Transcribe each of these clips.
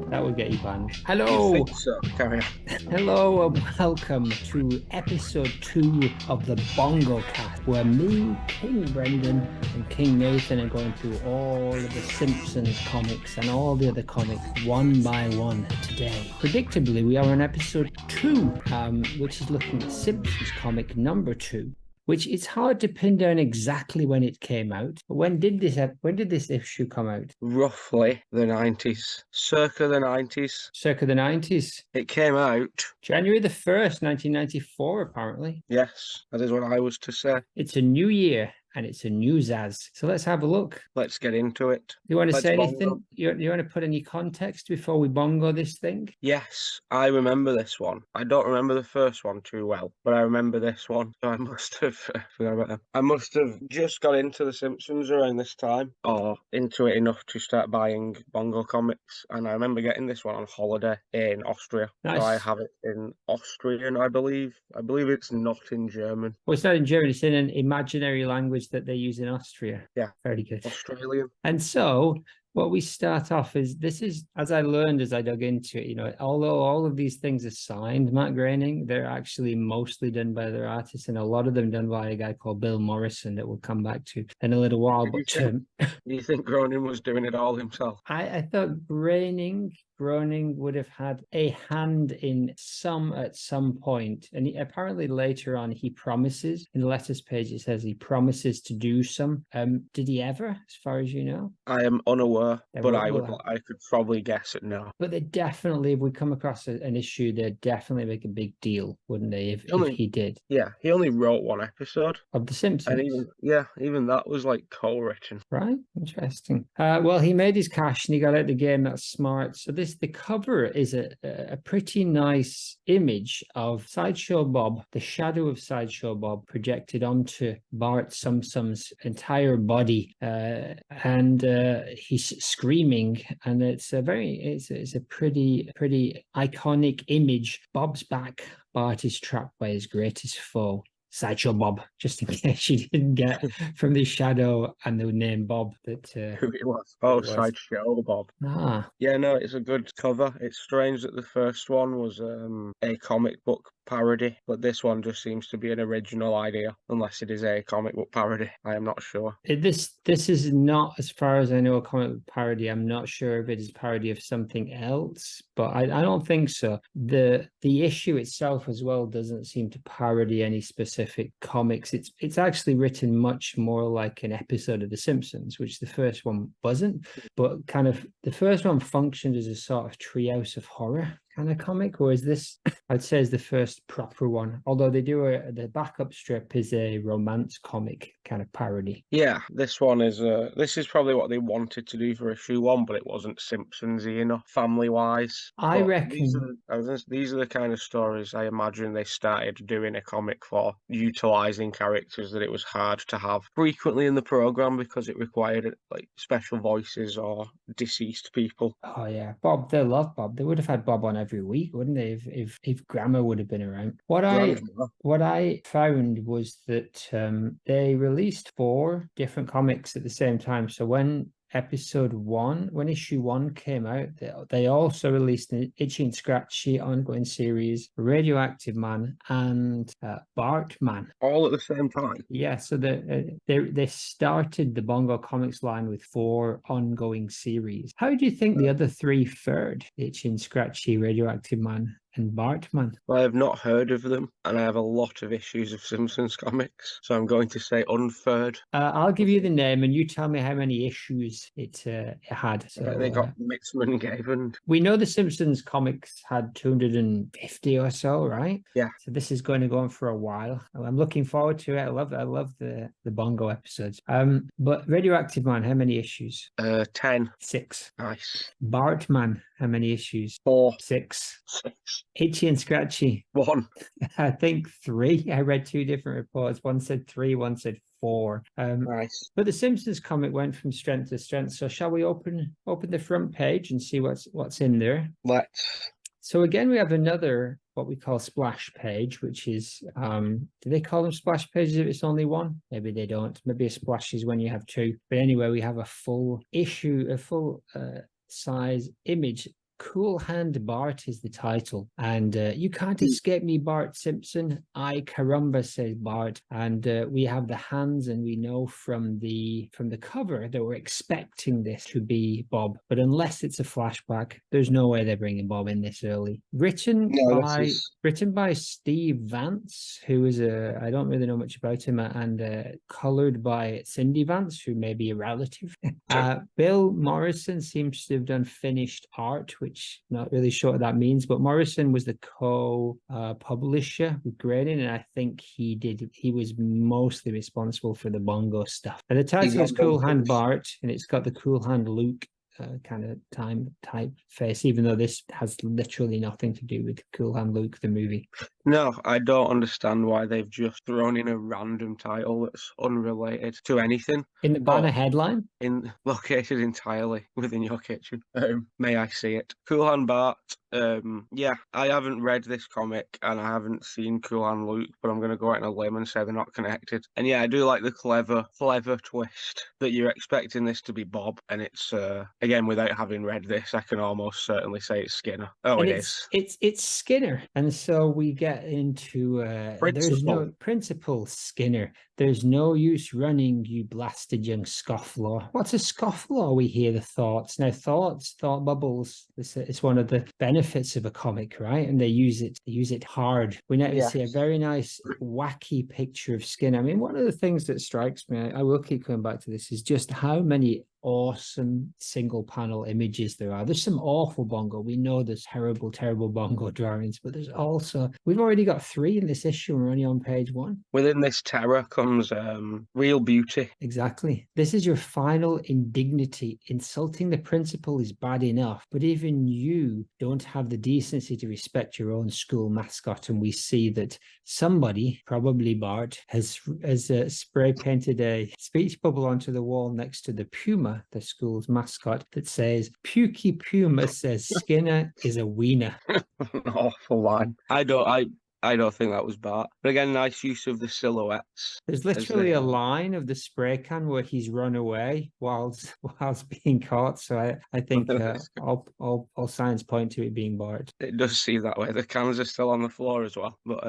That would get you banned. You Hello, think so? Carry on. hello, and welcome to episode 2 of the Bongo Cast, where me, King Brendan, and King Nathan are going through all of the Simpsons comics and all the other comics one by one today. Predictably, we are on episode 2, which is looking at Simpsons comic number 2. Which it's hard to pin down exactly when it came out. But when did this issue come out? Roughly the 90s, circa the 90s. Circa the 90s. It came out. January the 1st, 1994, apparently. Yes, that is what I was to say. It's a new year and it's a new Zaz. So let's have a look. Let's get into it. Do you want to Let's say bongo. anything? You want to put any context before we bongo this thing? Yes, I remember this one. I don't remember the first one too well, but I remember this one. So I must have forgot about that. I must have just got into The Simpsons around this time, or into it enough to start buying Bongo comics. And I remember getting this one on holiday in Austria. So I Nice. have it in Austrian, I believe. I believe it's not in German. Well, it's not in German, it's in an imaginary language that they use in Austria. Yeah. Very good. Australian. And so what we start off is this is, as I learned as I dug into it, although all of these things are signed Matt Groening, they're actually mostly done by their artists, and a lot of them done by a guy called Bill Morrison that we'll come back to in a little while. Do But you think Groening was doing it all himself? I thought Groening would have had a hand in at some point. And apparently later on, he promises in the letters page, it says he promises to do some. Did he ever, as far as you know? I am unaware, but I will I could probably guess it no. But they definitely, if we come across an issue, they'd definitely make a big deal, wouldn't they, if he did? Yeah, he only wrote one episode. Of The Simpsons. And even that was like co-written. Right, interesting. Well, he made his cash and he got out the game. That's smart. So the cover is a pretty nice image of Sideshow Bob, the shadow of Sideshow Bob projected onto Bart Simpson's entire body, and he's screaming, and it's a pretty iconic image. Bob's back. Bart is trapped by his greatest foe. Sideshow Bob, just in case you didn't get from the shadow and the name Bob that who it was. Oh, Sideshow Bob. Yeah, no, it's a good cover. It's strange that the first one was a comic book parody, but this one just seems to be an original idea, unless it is a comic book parody. I am not sure. This is not, as far as I know, a comic book parody. I'm not sure if it is a parody of something else, but I don't think so. The issue itself as well doesn't seem to parody any specific comics. It's actually written much more like an episode of The Simpsons, which the first one wasn't, but kind of the first one functioned as a sort of treehouse of horror kind of comic, whereas this, I'd say, is the first proper one. Although they do the backup strip is a romance comic kind of parody. Yeah, this one is this is probably what they wanted to do for issue 1, but it wasn't Simpsons-y enough family wise. I reckon these are the kind of stories I imagine they started doing a comic for, utilizing characters that it was hard to have frequently in the program because it required like special voices or deceased people. Oh yeah, Bob. They love Bob. They would have had Bob on every week, wouldn't they? If Grammar would have been around. What I found was that they released 4 different comics at the same time. So when issue 1 came out, they also released an Itchy and Scratchy ongoing series, Radioactive Man, and Bartman. All at the same time? Yeah, so they started the Bongo Comics line with 4 ongoing series. How do you think the other 3 fared? Itchy and Scratchy, Radioactive Man, and Bartman? Well, I have not heard of them, and I have a lot of issues of Simpsons comics, so I'm going to say unfared. I'll give you the name, and you tell me how many issues it had. So they got Mixman Gaven. We know the Simpsons comics had 250 or so, right? Yeah. So this is going to go on for a while. I'm looking forward to it. I love the Bongo episodes. But Radioactive Man, how many issues? 10. 6. Nice. Bartman, how many issues? 4. 6. 6. Itchy and Scratchy. 1. I think 3. I read 2 different reports. One said 3, one said 4. Nice. But the Simpsons comic went from strength to strength. So shall we open the front page and see what's in there? Let's. So again, we have another what we call splash page, which is do they call them splash pages if it's only one? Maybe they don't. Maybe a splash is when you have 2. But anyway, we have a full issue, a full size image Cool Hand Bart is the title. And you can't escape me, Bart Simpson. I caramba, says Bart. And we have the hands, and we know from the cover that we're expecting this to be Bob. But unless it's a flashback, there's no way they're bringing Bob in this early. Written by Steve Vance, who is I don't really know much about him, and colored by Cindy Vance, who may be a relative. Bill Morrison seems to have done finished art, which I'm not really sure what that means, but Morrison was the co-publisher with Groening, and I think he was mostly responsible for the Bongo stuff. And the title is Cool Hand Bart, and it's got the Cool Hand Luke kind of type face, even though this has literally nothing to do with Cool Hand Luke, the movie. No, I don't understand why they've just thrown in a random title that's unrelated to anything. In the banner headline? Located entirely within your kitchen. May I see it? Cool Hand Bart. Yeah, I haven't read this comic and I haven't seen Cool Hand Luke, but I'm going to go out on a limb and say they're not connected. And yeah, I do like the clever twist that you're expecting this to be Bob, and it's again, without having read this, I can almost certainly say it's Skinner. Oh, and it's Skinner, and so we get into there's no Principal Skinner. There's no use running, you blasted young scofflaw. What's a scofflaw? We hear the thoughts. Now, thought bubbles. It's one of the benefits of a comic, right? And they use it hard. We now see a very nice, wacky picture of Skinner. I mean, one of the things that strikes me, I will keep coming back to this, is just how many awesome single panel images there are. There's some awful Bongo. We know there's terrible Bongo drawings, but there's also, we've already got 3 in this issue. We're only on page 1. Within this terror comes real beauty. Exactly. This is your final indignity. Insulting the principal is bad enough, but even you don't have the decency to respect your own school mascot. And we see that somebody, probably Bart, has spray painted a speech bubble onto the wall next to the puma, the school's mascot, that says, "Pukey Puma says Skinner is a wiener." An awful line. I don't think that was Bart. But again, nice use of the silhouettes. There's literally a line of the spray can where he's run away whilst being caught. So I think all signs point to it being Bart. It does seem that way. The cans are still on the floor as well. But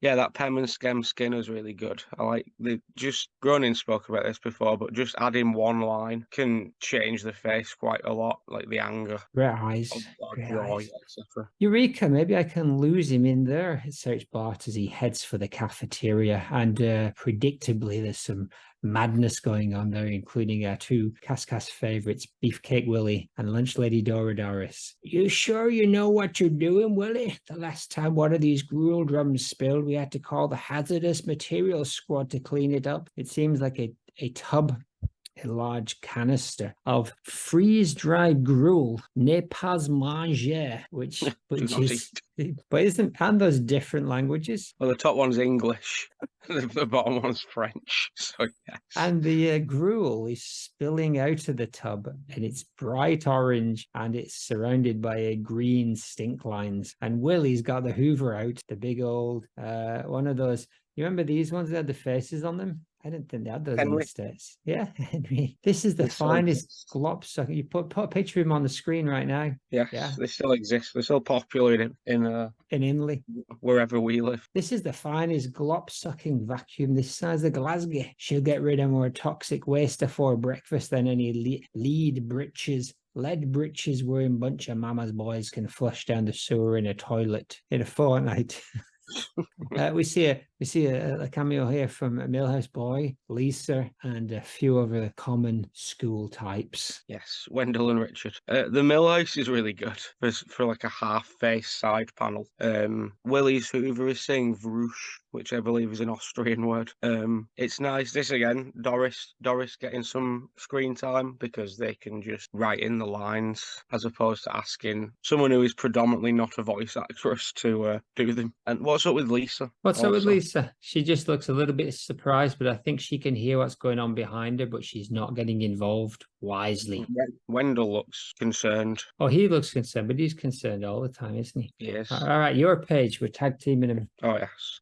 yeah, that Pem and Skem Skinner is really good. I like Groening spoke about this before, but just adding one line can change the face quite a lot, like the anger. Great eyes. Joy, etc. Eureka, maybe I can lose him in there. Search Bart as he heads for the cafeteria, and predictably there's some madness going on there, including our 2 Cascas favorites, Beefcake Willie and Lunch Lady Dora Doris. You sure you know what you're doing, Willie? The last time one of these gruel drums spilled, we had to call the hazardous materials squad to clean it up. It seems like a tub, a large canister of freeze-dried gruel, ne pas manger, which is, aren't those different languages? Well, the top one's English, the bottom one's French, so yes. And the gruel is spilling out of the tub, and it's bright orange, and it's surrounded by a green stink lines. And Willie's got the Hoover out, the big old, one of those, you remember these ones that had the faces on them? I didn't think they had those in the States. Yeah, Henry. This is the finest glop sucker. You put a picture of him on the screen right now. Yes, yeah. They still exist. They're still popular in Inley, wherever we live. This is the finest glop sucking vacuum this size of Glasgow. She'll get rid of more toxic waste before breakfast than any lead britches wearing bunch of mama's boys can flush down the sewer in a toilet in a fortnight. We see a cameo here from a Millhouse Boy, Lisa, and a few other common school types. Yes, Wendell and Richard. The Millhouse is really good for like a half-face side panel. Willie's Hoover is saying Vrush, which I believe is an Austrian word. It's nice. This again, Doris getting some screen time because they can just write in the lines as opposed to asking someone who is predominantly not a voice actress to do them. And what's up with Lisa? What's up with Lisa? She just looks a little bit surprised, but I think she can hear what's going on behind her, but she's not getting involved wisely. Wendell looks concerned. Oh, he looks concerned, but he's concerned all the time, isn't he? Yes. All right, your page. We're tag teaming him. Oh, yes.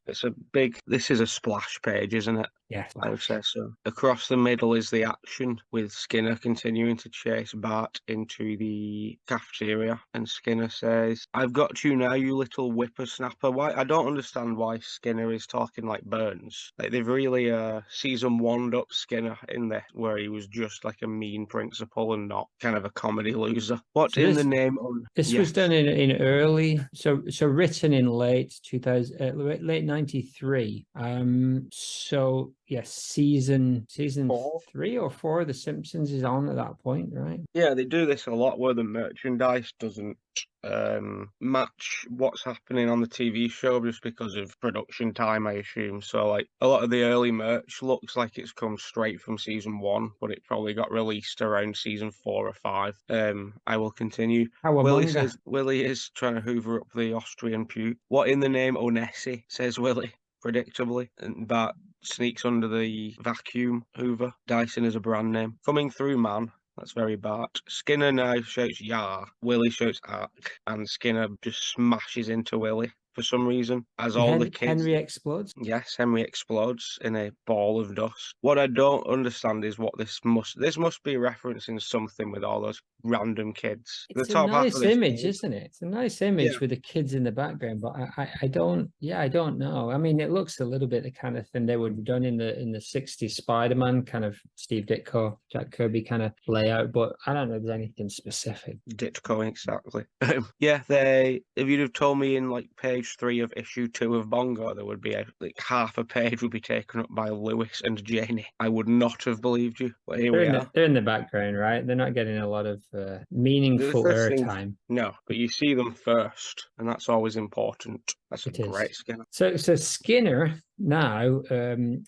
This is a splash page, isn't it? Yes. I would say so. Across the middle is the action, with Skinner continuing to chase Bart into the cafeteria. And Skinner says, "I've got you now, you little whippersnapper." Why? I don't understand why Skinner is talking like Burns. Like, they've really season one up Skinner in there, where he was just like a mean principal and not kind of a comedy loser. What So in the name of... this was done in early, so written in late 2000, late 93. So yes, season 3 or 4 of The Simpsons is on at that point, right? Yeah, they do this a lot where the merchandise doesn't match what's happening on the TV show just because of production time, I assume. So, like, a lot of the early merch looks like it's come straight from season 1, but it probably got released around season 4 or 5. I will continue. Willie says Willie is trying to hoover up the Austrian puke. What in the name Onesi, says Willie, predictably, and Bart sneaks under the vacuum hoover. Dyson is a brand name. Coming through, man. That's very Bart. Skinner now shouts "Yah." Willie shouts "Ark," and Skinner just smashes into Willie for some reason. As all the kids... Henry explodes? Yes, Henry explodes in a ball of dust. What I don't understand is what this must be referencing something with all those random kids. It's The a top half nice of this image, page... isn't it? It's a nice image Yeah. with the kids in the background, but I don't know. I mean, it looks a little bit the kind of thing they would have done in the 60s Spider-Man, kind of Steve Ditko, Jack Kirby kind of layout, but I don't know if there's anything specific. Ditko, exactly. Yeah, if you'd have told me in like page 3 of issue 2 of Bongo there would be like half a page would be taken up by Lewis and Janie, I would not have believed you. But here we are. They're in the background, right? They're not getting a lot of meaningful airtime. No, but you see them first, and that's always important. That's a great Skinner. So Skinner now,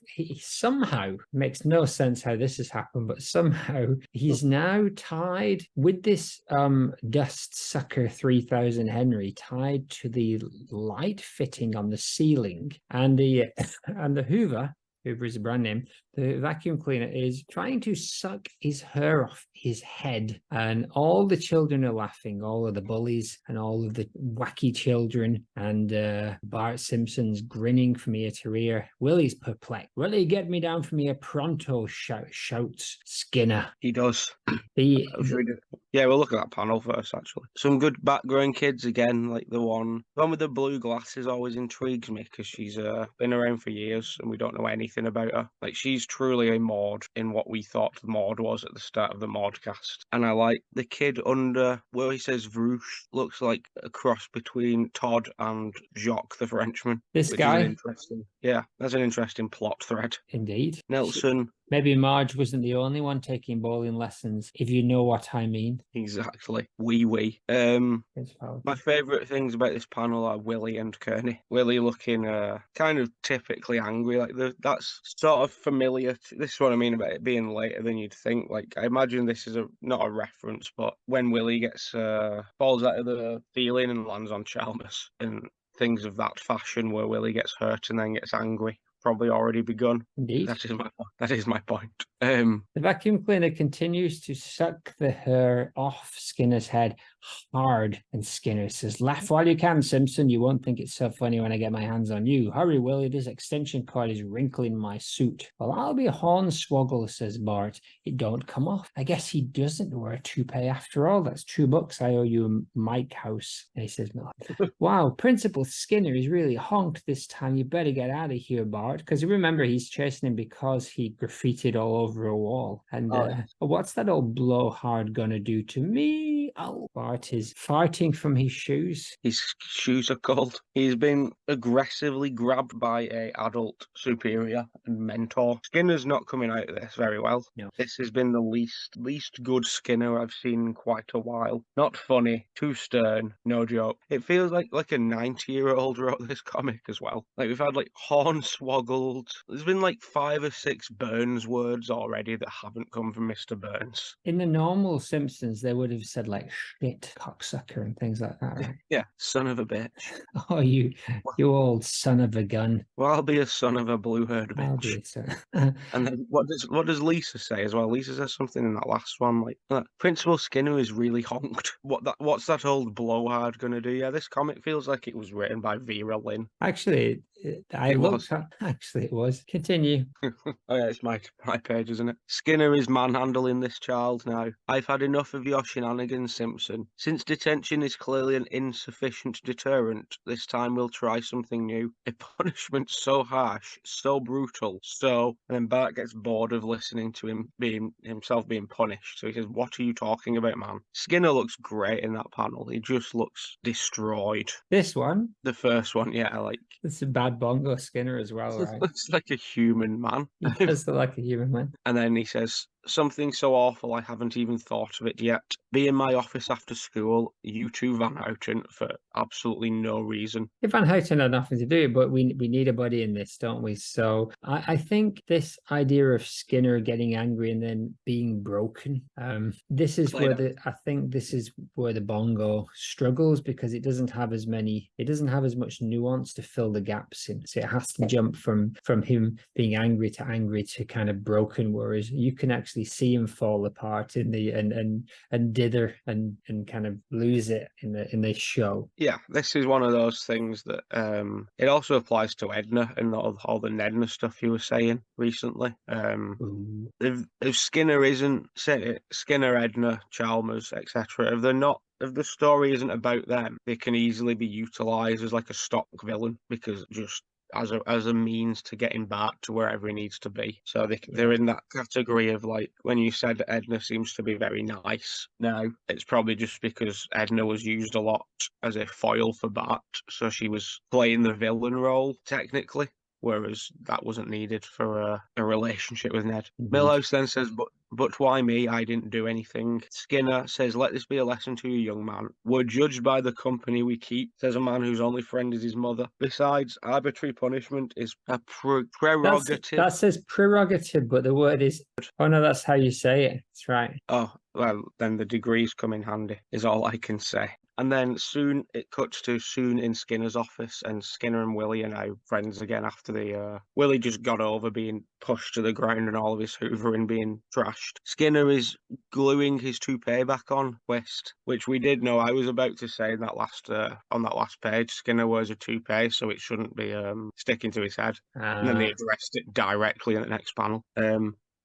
he somehow makes no sense how this has happened, but somehow he's now tied with this dust sucker 3000 Henry tied to the light fitting on the ceiling, and the Hoover is a brand name. The vacuum cleaner is trying to suck his hair off his head, and all the children are laughing, all of the bullies and all of the wacky children, and Bart Simpson's grinning from ear to ear. Willie's perplexed. "Willie, get me down from here pronto," shouts Skinner. He does. Yeah, we'll look at that panel first, actually. Some good background kids again, like the one with the blue glasses always intrigues me because she's been around for years and we don't know anything about her. Like, she's truly a Maud in what we thought Maud was at the start of the Maudcast. And I like the kid under where he says Vrouche, looks like a cross between Todd and Jacques the Frenchman. This guy? That's an interesting plot thread. Indeed. Nelson. Maybe Marge wasn't the only one taking bowling lessons, if you know what I mean. Exactly. Wee. My favourite things about this panel are Willie and Kearney. Willie looking kind of typically angry. Like, that's sort of familiar. This is what I mean about it being later than you'd think. Like, I imagine this is not a reference, but when Willie gets falls out of the ceiling and lands on Chalmers and things of that fashion where Willie gets hurt and then gets angry. Probably already begun. Indeed. That is my point. The vacuum cleaner continues to suck the hair off Skinner's head hard, and Skinner says, "Laugh while you can, Simpson. You won't think it's so funny when I get my hands on you. Hurry, Willie, this extension cord is wrinkling my suit." "Well, I'll be hornswoggle," says Bart. "It don't come off. I guess he doesn't wear a toupee after all. That's $2 I owe you, Mike House." And he says, "No." "Wow, Principal Skinner is really honked this time. You better get out of here, Bart." Because you remember he's chasing him because he graffitied all over a wall. And what's that old blowhard gonna do to me? Oh, Bart is farting from his shoes. His shoes are cold. He's been aggressively grabbed by a adult superior and mentor. Skinner's not coming out of this very well. No. This has been the least good Skinner I've seen in quite a while. Not funny, too stern, no joke. It feels like a 90-year-old wrote this comic as well. Like, we've had like hornswoggled. There's been like 5 or 6 Burns words already that haven't come from Mr. Burns. In the normal Simpsons, they would have said like shit it, cocksucker, and things like that, right? Yeah, son of a bitch. Oh, you old son of a gun. Well, I'll be a son of a blue-haired I'll bitch. be a son. And then what does Lisa say as well? Lisa says something in that last one like Principal Skinner is really honked. What's that old blowhard gonna do? Yeah, this comic feels like it was written by Vera Lynn. Actually, I It was. looked at, actually, it was. Continue. Oh yeah, it's my page, isn't it? Skinner is manhandling this child now. I've had enough of your shenanigans, Simpson. Since detention is clearly an insufficient deterrent, this time we'll try something new. A punishment so harsh, so brutal, and then Bart gets bored of listening to himself being punished. So he says, "What are you talking about, man?" Skinner looks great in that panel. He just looks destroyed. This one, The first one, yeah, like it's a bad Bongo Skinner as well, right? looks like a human man. He does look like a human man. And then he says, something so awful I haven't even thought of it yet. Be in my office after school, you two Van Houten, for absolutely no reason. If Van Houten had nothing to do, but we need a buddy in this, don't we? So I think this idea of Skinner getting angry and then being broken, this is where I think this is where the Bongo struggles, because it doesn't have as much nuance to fill the gaps in. So it has to jump from him being angry to kind of broken, whereas you can actually see him fall apart in the and dither and kind of lose it in the show. Yeah, this is one of those things that it also applies to Edna and all the Nedna stuff you were saying recently. If Skinner isn't Skinner, Edna, Chalmers, etc., if the story isn't about them, they can easily be utilized as like a stock villain, because just as a means to getting back to wherever he needs to be. So they're in that category of, like, when you said that Edna seems to be very nice now, it's probably just because Edna was used a lot as a foil for Bart, so she was playing the villain role technically, whereas that wasn't needed for a relationship with Ned. Millhouse then says, but why me? I didn't do anything. Skinner says, let this be a lesson to you, young man. We're judged by the company we keep, says a man whose only friend is his mother. Besides, arbitrary punishment is a prerogative. That says prerogative, but the word is, oh no, that's how you say it. That's right. Oh, well, then the degrees come in handy, is all I can say. And then it cuts to soon in Skinner's office, and Skinner and Willie are now friends again after Willie just got over being pushed to the ground and all of his hoovering being trashed. Skinner is gluing his toupee back on Twist, which we did know. I was about to say in that on that last page, Skinner wears a toupee, so it shouldn't be sticking to his head. And then they addressed it directly in the next panel.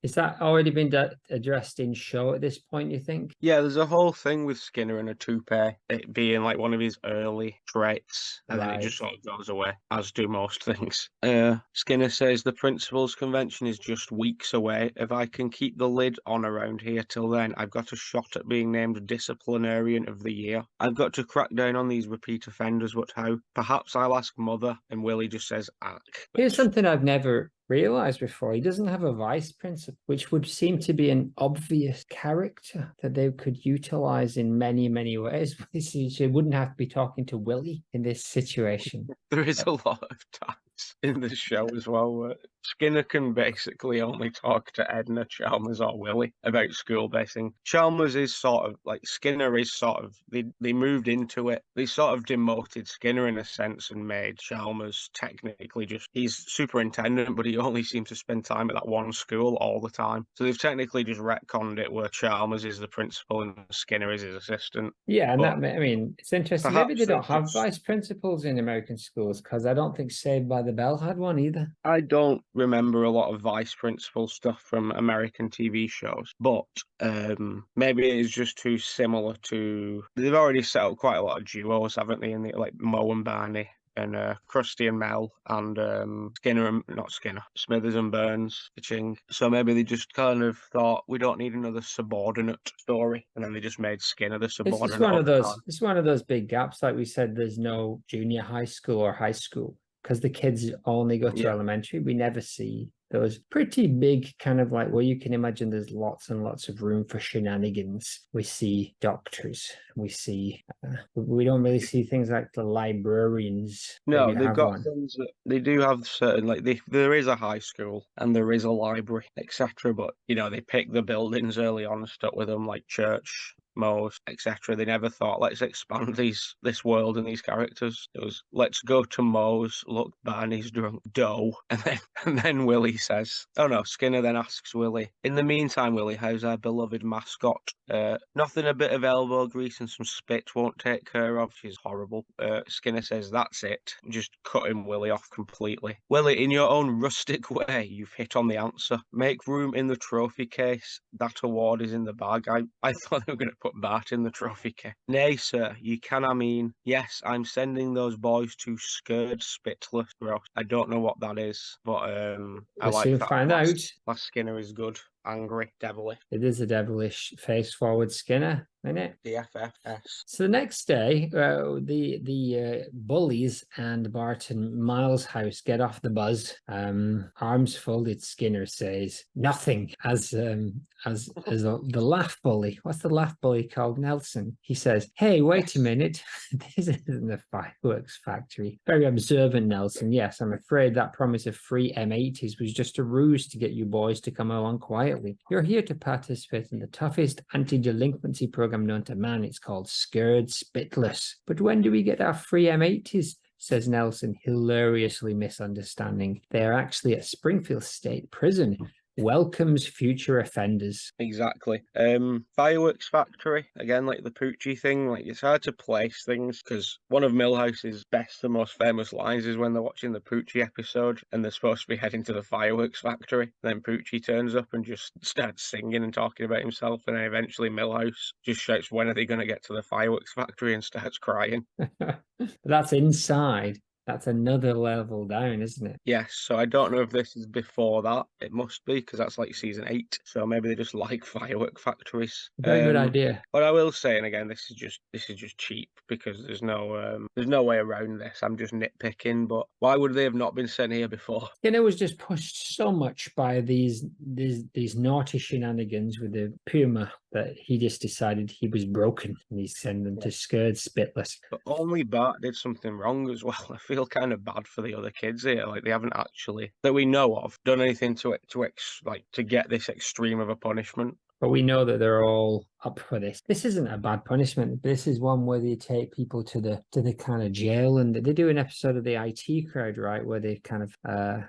Is that already been addressed in show at this point, you think? Yeah, there's a whole thing with Skinner and a toupee, it being like one of his early traits, and then it just sort of goes away, as do most things. Skinner says the principal's convention is just weeks away. If I can keep the lid on around here till then, I've got a shot at being named Disciplinarian of the Year. I've got to crack down on these repeat offenders, but how? Perhaps I'll ask Mother, and Willie just says, ack. Here's something I've never realized before. He doesn't have a vice principal, which would seem to be an obvious character that they could utilize in many, many ways. He wouldn't have to be talking to Willie in this situation. There is a lot of times in the show as well where Skinner can basically only talk to Edna, Chalmers, or Willie about school-based things. Chalmers is sort of like Skinner is sort of they moved into it. They sort of demoted Skinner in a sense and made Chalmers technically he's superintendent, but he only seems to spend time at that one school all the time. So they've technically just retconned it where Chalmers is the principal and Skinner is his assistant. Yeah, and it's interesting. Maybe they don't have vice principals in American schools, because I don't think Saved by the Bell had one either. I don't remember a lot of vice principal stuff from American TV shows, but maybe it is just too similar to. They've already set up quite a lot of duos, haven't they? In like Moe and Barney, and Krusty and Mel, and Smithers and Burns, Ching. So maybe they just kind of thought, we don't need another subordinate story, and then they just made Skinner the subordinate. It's one of those big gaps. Like we said, there's no junior high school or high school, because the kids only go to elementary. We never see those pretty big kind of like, well, you can imagine there's lots and lots of room for shenanigans. We see doctors. We don't really see things like the librarians. No, they've got things that they do have certain, like there is a high school and there is a library, etc. But they pick the buildings early on and stuck with them, like church Moe's, etc. They never thought, let's expand this world and these characters. It was, let's go to Moe's, look, Barney's drunk, dough. And then Willie says, oh no, Skinner then asks Willie, in the meantime, Willie, how's our beloved mascot? Nothing a bit of elbow grease and some spit won't take care of. She's horrible. Skinner says, that's it. Just cutting Willie off completely. Willie, in your own rustic way, you've hit on the answer. Make room in the trophy case. That award is in the bag. I thought they were going to put Bart in the trophy case. Nay, sir, you can, I mean. Yes, I'm sending those boys to Scared Spitless. I don't know what that is, but I We'll like soon that. find out. Last Skinner is good. Angry, devilish. It is a devilish face forward Skinner, isn't it? The FFS. So the next day, the bullies and Bart and Miles' house get off the bus. Arms folded, Skinner says nothing. As the laugh bully, what's the laugh bully called? Nelson. He says, "Hey, wait a minute, this isn't the fireworks factory." Very observant, Nelson. Yes, I'm afraid that promise of free M80s was just a ruse to get you boys to come along quietly. You're here to participate in the toughest anti-delinquency program known to man. It's called Scared Spitless. But when do we get our free M80s? Says Nelson, hilariously misunderstanding. They are actually at Springfield State Prison. Welcomes future offenders. Exactly. Fireworks Factory, again, like the Poochie thing, like it's hard to place things because one of Milhouse's best and most famous lines is when they're watching the Poochie episode and they're supposed to be heading to the fireworks factory. Then Poochie turns up and just starts singing and talking about himself, and then eventually Milhouse just shouts, when are they going to get to the fireworks factory, and starts crying. That's inside. That's another level down, isn't it? Yes, so I don't know if this is before that. It must be, because that's like season 8. So maybe they just like firework factories. Very good idea. But I will say, and again, this is just cheap because there's no way around this. I'm just nitpicking, but why would they have not been sent here before? It was just pushed so much by these naughty shenanigans with the Puma that he just decided he was broken and he sent them to Scared Spitless. But only Bart did something wrong as well. I feel kind of bad for the other kids here. Like they haven't actually, that we know of, done anything to get this extreme of a punishment. But we know that they're all up for this. This isn't a bad punishment. This is one where they take people to the kind of jail, and they do an episode of the IT Crowd, right, where they kind of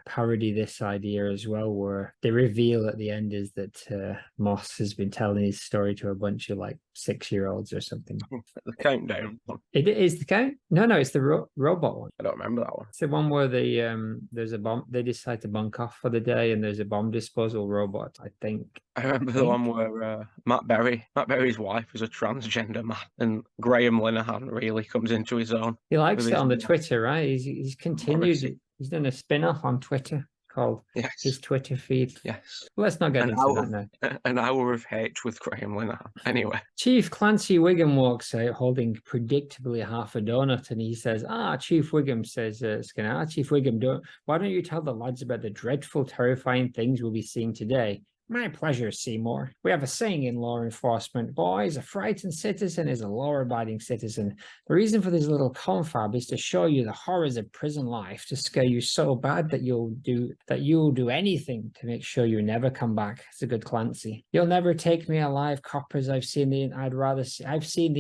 parody this idea as well, where they reveal at the end is that Moss has been telling his story to a bunch of like 6-year-olds or something. The countdown one. It is the count? No, it's the robot one. I don't remember that one. It's the one where there's a bomb. They decide to bunk off for the day, and there's a bomb disposal robot, I think. I remember the one where Matt Berry's wife is a transgender man, and Graham Linehan really comes into his own. He likes it on the Twitter, right? He's continued. He's done a spin-off on Twitter called his Twitter feed. Yes. Let's not get into that now. An hour of hate with Graham Linehan. Anyway. Chief Clancy Wiggum walks out holding predictably half a donut, and he says, Chief Wiggum, says Skinner, Chief Wiggum, why don't you tell the lads about the dreadful, terrifying things we'll be seeing today? My pleasure, Seymour. We have a saying in law enforcement, boys, a frightened citizen is a law-abiding citizen. The reason for this little confab is to show you the horrors of prison life, to scare you so bad that you'll do anything to make sure you never come back. It's a good Clancy. You'll never take me alive, coppers. I've seen the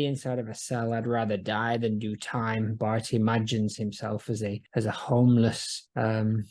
inside of a cell. I'd rather die than do time. Bart imagines himself as a homeless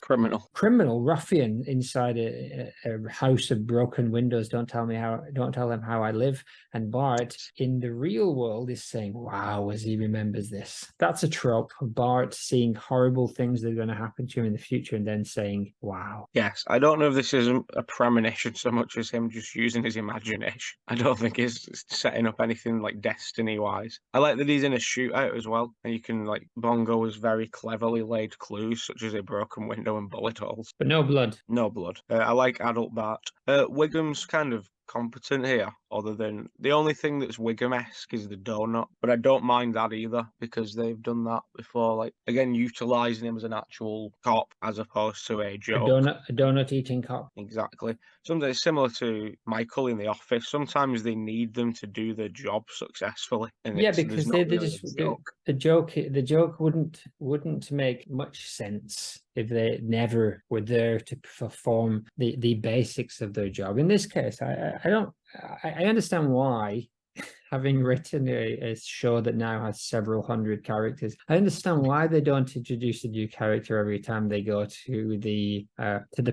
criminal ruffian inside a house of broken windows. Don't tell them how I live. And Bart in the real world is saying, wow, as he remembers this. That's a trope of Bart seeing horrible things that are going to happen to him in the future and then saying, wow. Yes, I don't know if this is a premonition so much as him just using his imagination. I don't think he's setting up anything like destiny-wise. I like that he's in a shootout as well, and you can, like, Bongo has very cleverly laid clues, such as a broken window and bullet holes. But no blood. No blood. I like adult Bart. Wiggum's kind of competent here, other than the only thing that's Wiggum-esque is the donut, but I don't mind that either because they've done that before, like, again, utilising him as an actual cop as opposed to a joke. A donut eating cop. Exactly. Something similar to Michael in The Office. Sometimes they need them to do their job successfully. And because the joke wouldn't make much sense if they never were there to perform the basics of their job. In this case, I understand why having written a show that now has several hundred characters, I understand why they don't introduce a new character every time they go to the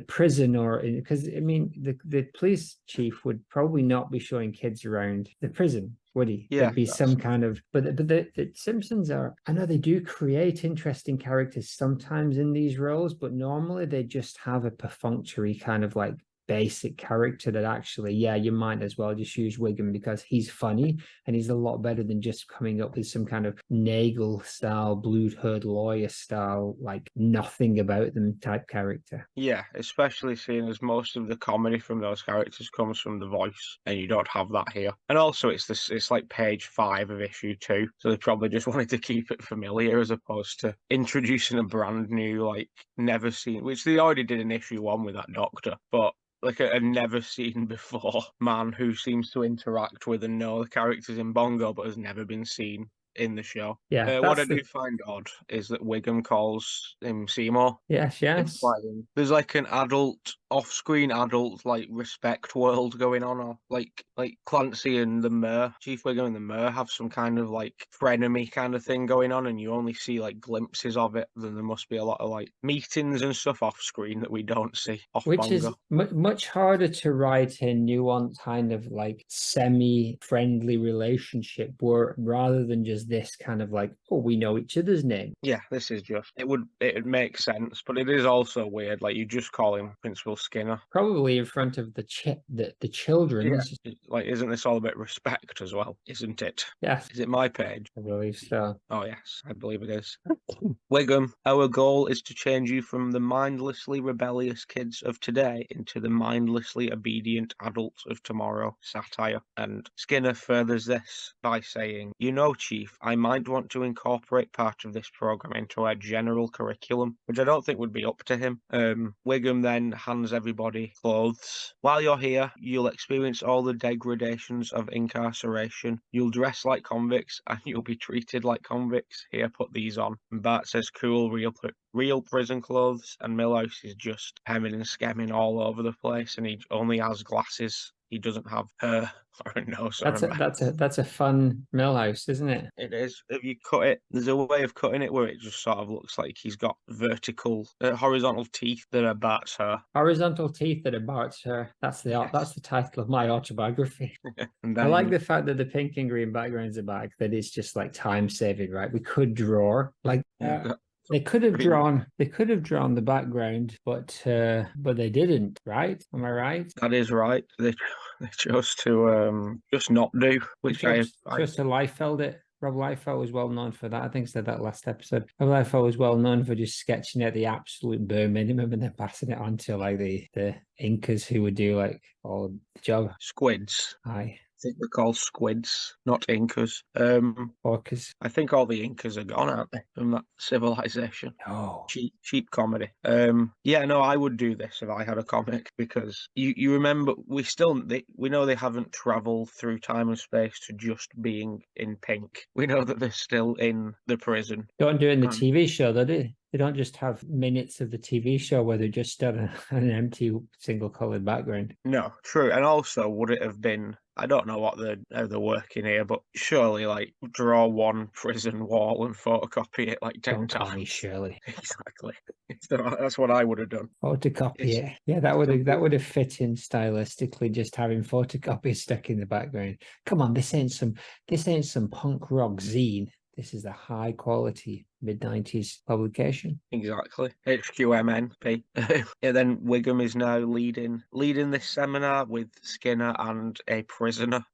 prison, or because I mean the police chief would probably not be showing kids around the prison, would he? Yeah, There'd be some kind of, but the Simpsons are, I know they do create interesting characters sometimes in these roles, but normally they just have a perfunctory kind of like basic character that actually, yeah, you might as well just use Wiggum because he's funny and he's a lot better than just coming up with some kind of Nagel style, Blue Hood lawyer style, like nothing about them type character. yeah, especially seeing as most of the comedy from those characters comes from the voice, and you don't have that here. And also, it's like page 5 of issue 2, so they probably just wanted to keep it familiar as opposed to introducing a brand new, like never seen, which they already did in issue 1 with that doctor, but like a never seen before man who seems to interact with and know the characters in Bongo but has never been seen in the show. Yeah, What I that's do the find odd is that Wiggum calls him Seymour, yes. implying there's like an adult, off-screen adult, like respect world going on, or like Clancy and the Mayor, Chief Wiggum and the Mayor have some kind of like frenemy kind of thing going on, and you only see like glimpses of it. Then there must be a lot of like meetings and stuff off-screen that we don't see off Which Bongo. is much harder to write a nuanced kind of like semi-friendly relationship, where rather than just this kind of like, oh, we know each other's name. Yeah, this is just it would make sense, but it is also weird. Like you just call him Principal Skinner. Probably in front of the children. Yeah, like isn't this all about respect as well? Isn't it? Yes, Is it my page? I believe so. Oh yes, I believe it is. Wiggum, our goal is to change you from the mindlessly rebellious kids of today into the mindlessly obedient adults of tomorrow. Satire. And Skinner furthers this by saying, you know, Chief, I might want to incorporate part of this program into our general curriculum, which I don't think would be up to him. Wiggum then hands everybody clothes. While you're here, you'll experience all the degradations of incarceration. You'll dress like convicts and you'll be treated like convicts. Here, put these on. And Bart says, cool, real prison clothes, and Milhouse is just hemming and skemming all over the place, and he only has glasses. He doesn't have hair or a nose or That's a a mouth. that's a fun Millhouse, isn't it? It is. If you cut it, there's a way of cutting it where it just sort of looks like he's got horizontal teeth that are Bart's hair. Horizontal teeth that are Bart's hair. That's Yes. the title of my autobiography. And I like then the fact that the pink and green backgrounds are back. That it's just like time saving, right? We could draw like you've got they could have pretty much, drawn the background, but they didn't, right? Am I right? that is right. They chose to just not do, which Just to Liefeld it. Rob Liefeld was well known for that. I think I said that last episode. Rob Liefeld was well known for just sketching at the absolute bare minimum and then passing it on to like the inkers who would do like all the job. squids. Aye. I think they're called squids, not inkers. Orcas. I think all the inkers are gone, aren't they, from that civilization? Oh. Cheap comedy. Yeah, no, I would do this if I had a comic, because you remember we know they haven't travelled through time and space to just being in pink. We know that they're still in the prison. Don't do it in the TV show, though, do they? They don't just have minutes of the TV show where they're just on an empty single coloured background. No, true. And also, would it have been? I don't know how they're working here, but surely, like, draw one prison wall and photocopy it like 10 Don't call times. me Shirley. Exactly. That's what I would have done. Photocopy it. Yeah, that would have fit in stylistically, just having photocopies stuck in the background. Come on, this ain't some punk rock zine. This is a high quality mid-90s publication. Exactly. HQMNP. Yeah, then Wiggum is now leading this seminar with Skinner and a prisoner,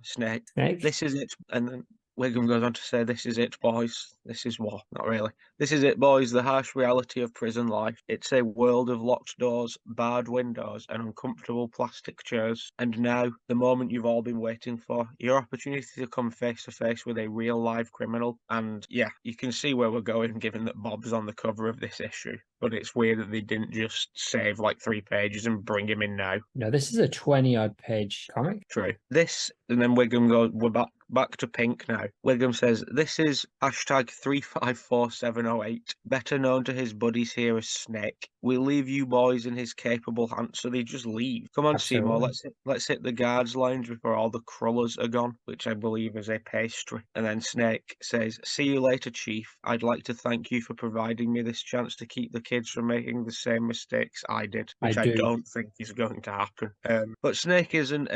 Snake. Snake? This is it. And then Wiggum goes on to say, this is it, boys. This is what? Not really. This is it, boys, the harsh reality of prison life. It's a world of locked doors, barred windows, and uncomfortable plastic chairs. And now, the moment you've all been waiting for, your opportunity to come face to face with a real live criminal. And yeah, you can see where we're going, given that Bob's on the cover of this issue. But it's weird that they didn't just save like 3 pages and bring him in now. No, this is a 20-odd page comic. True. This, and then Wiggum goes, we're back back to Pink now. Wiggum says, "This is hashtag 354708, better known to his buddies here as Snake. We'll leave you boys in his capable hands." So they just leave. Come on, Seymour, Absolutely. let's hit the guards lounge before all the crullers are gone, which I believe is a pastry. And then Snake says, "See you later, Chief. I'd like to thank you for providing me this chance to keep the kids from making the same mistakes I did," which I do. don't think is going to happen. But Snake isn't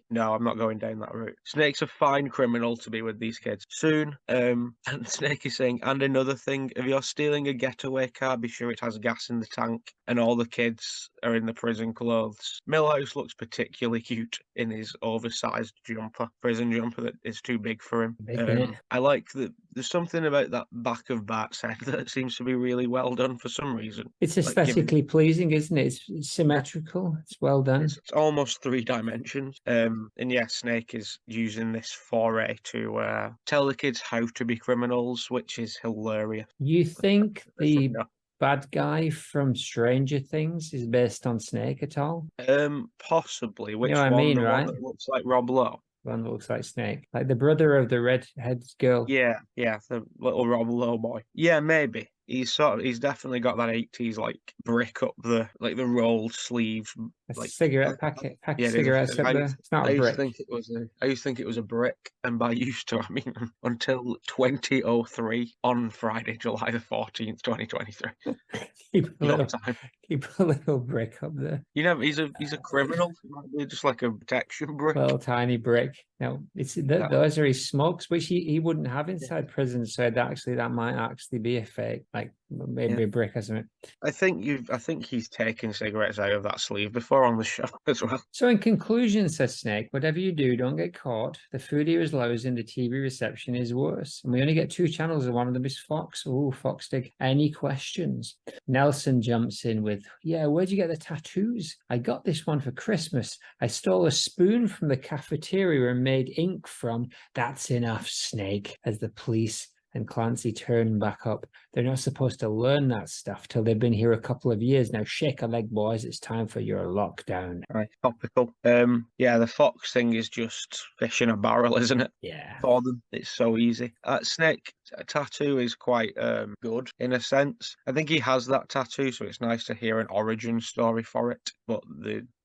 no, I'm not going down that route. Snake's a fine criminal to be with these kids soon. And Snake is saying, "And another thing, if you're stealing a getaway car, be sure it has gas in the tank." And all the kids are in the prison clothes. Milhouse looks particularly cute in his oversized prison jumper that is too big for him. Big, innit? I like that. There's something about that back of Bart's head that seems to be really well done for some reason. It's Like giving aesthetically pleasing, isn't it? It's symmetrical. It's well done. it's almost 3 dimensions. And yeah, Snake is using this foray to tell the kids how to be criminals, which is hilarious. You think the Yeah. bad guy from Stranger Things is based on Snake at all? Possibly. Which what I one? mean, The one right? that looks like Rob Lowe? One that looks like Snake, like the brother of the redhead girl. Yeah, the little Rob Lowe boy. Yeah, maybe. He's definitely got that 80s like brick up the rolled sleeves. A Like cigarette packet, pack yeah, of cigarettes up there. It's not I a used to brick. think it was a brick, and by used to I mean until 2003 on Friday, July the 14th, 2023. keep a Your little, time. keep a little brick up there. You know, he's a criminal. It might be just like a protection brick. Little tiny brick. No, those are his smokes, which he wouldn't have inside prison. So that might actually be a fake, like maybe a brick or something. I think he's taken cigarettes out of that sleeve before on the show as well. So in conclusion, says Snake, whatever you do, don't get caught. The food here is lousy and the TV reception is worse. And we only get 2 channels and one of them is Fox. Oh, Foxtig. Any questions? Nelson jumps in with, "Yeah, where'd you get the tattoos? I got this one for Christmas. I stole a spoon from the cafeteria and made ink from." That's enough, Snake, as the police and Clancy turn back up. They're not supposed to learn that stuff till they've been here a couple of years. Now shake a leg, boys. It's time for your lockdown. Right, topical. Yeah, the Fox thing is just fish in a barrel, isn't it? Yeah. For them, it's so easy. Snake tattoo is quite good in a sense. I think he has that tattoo, so it's nice to hear an origin story for it. But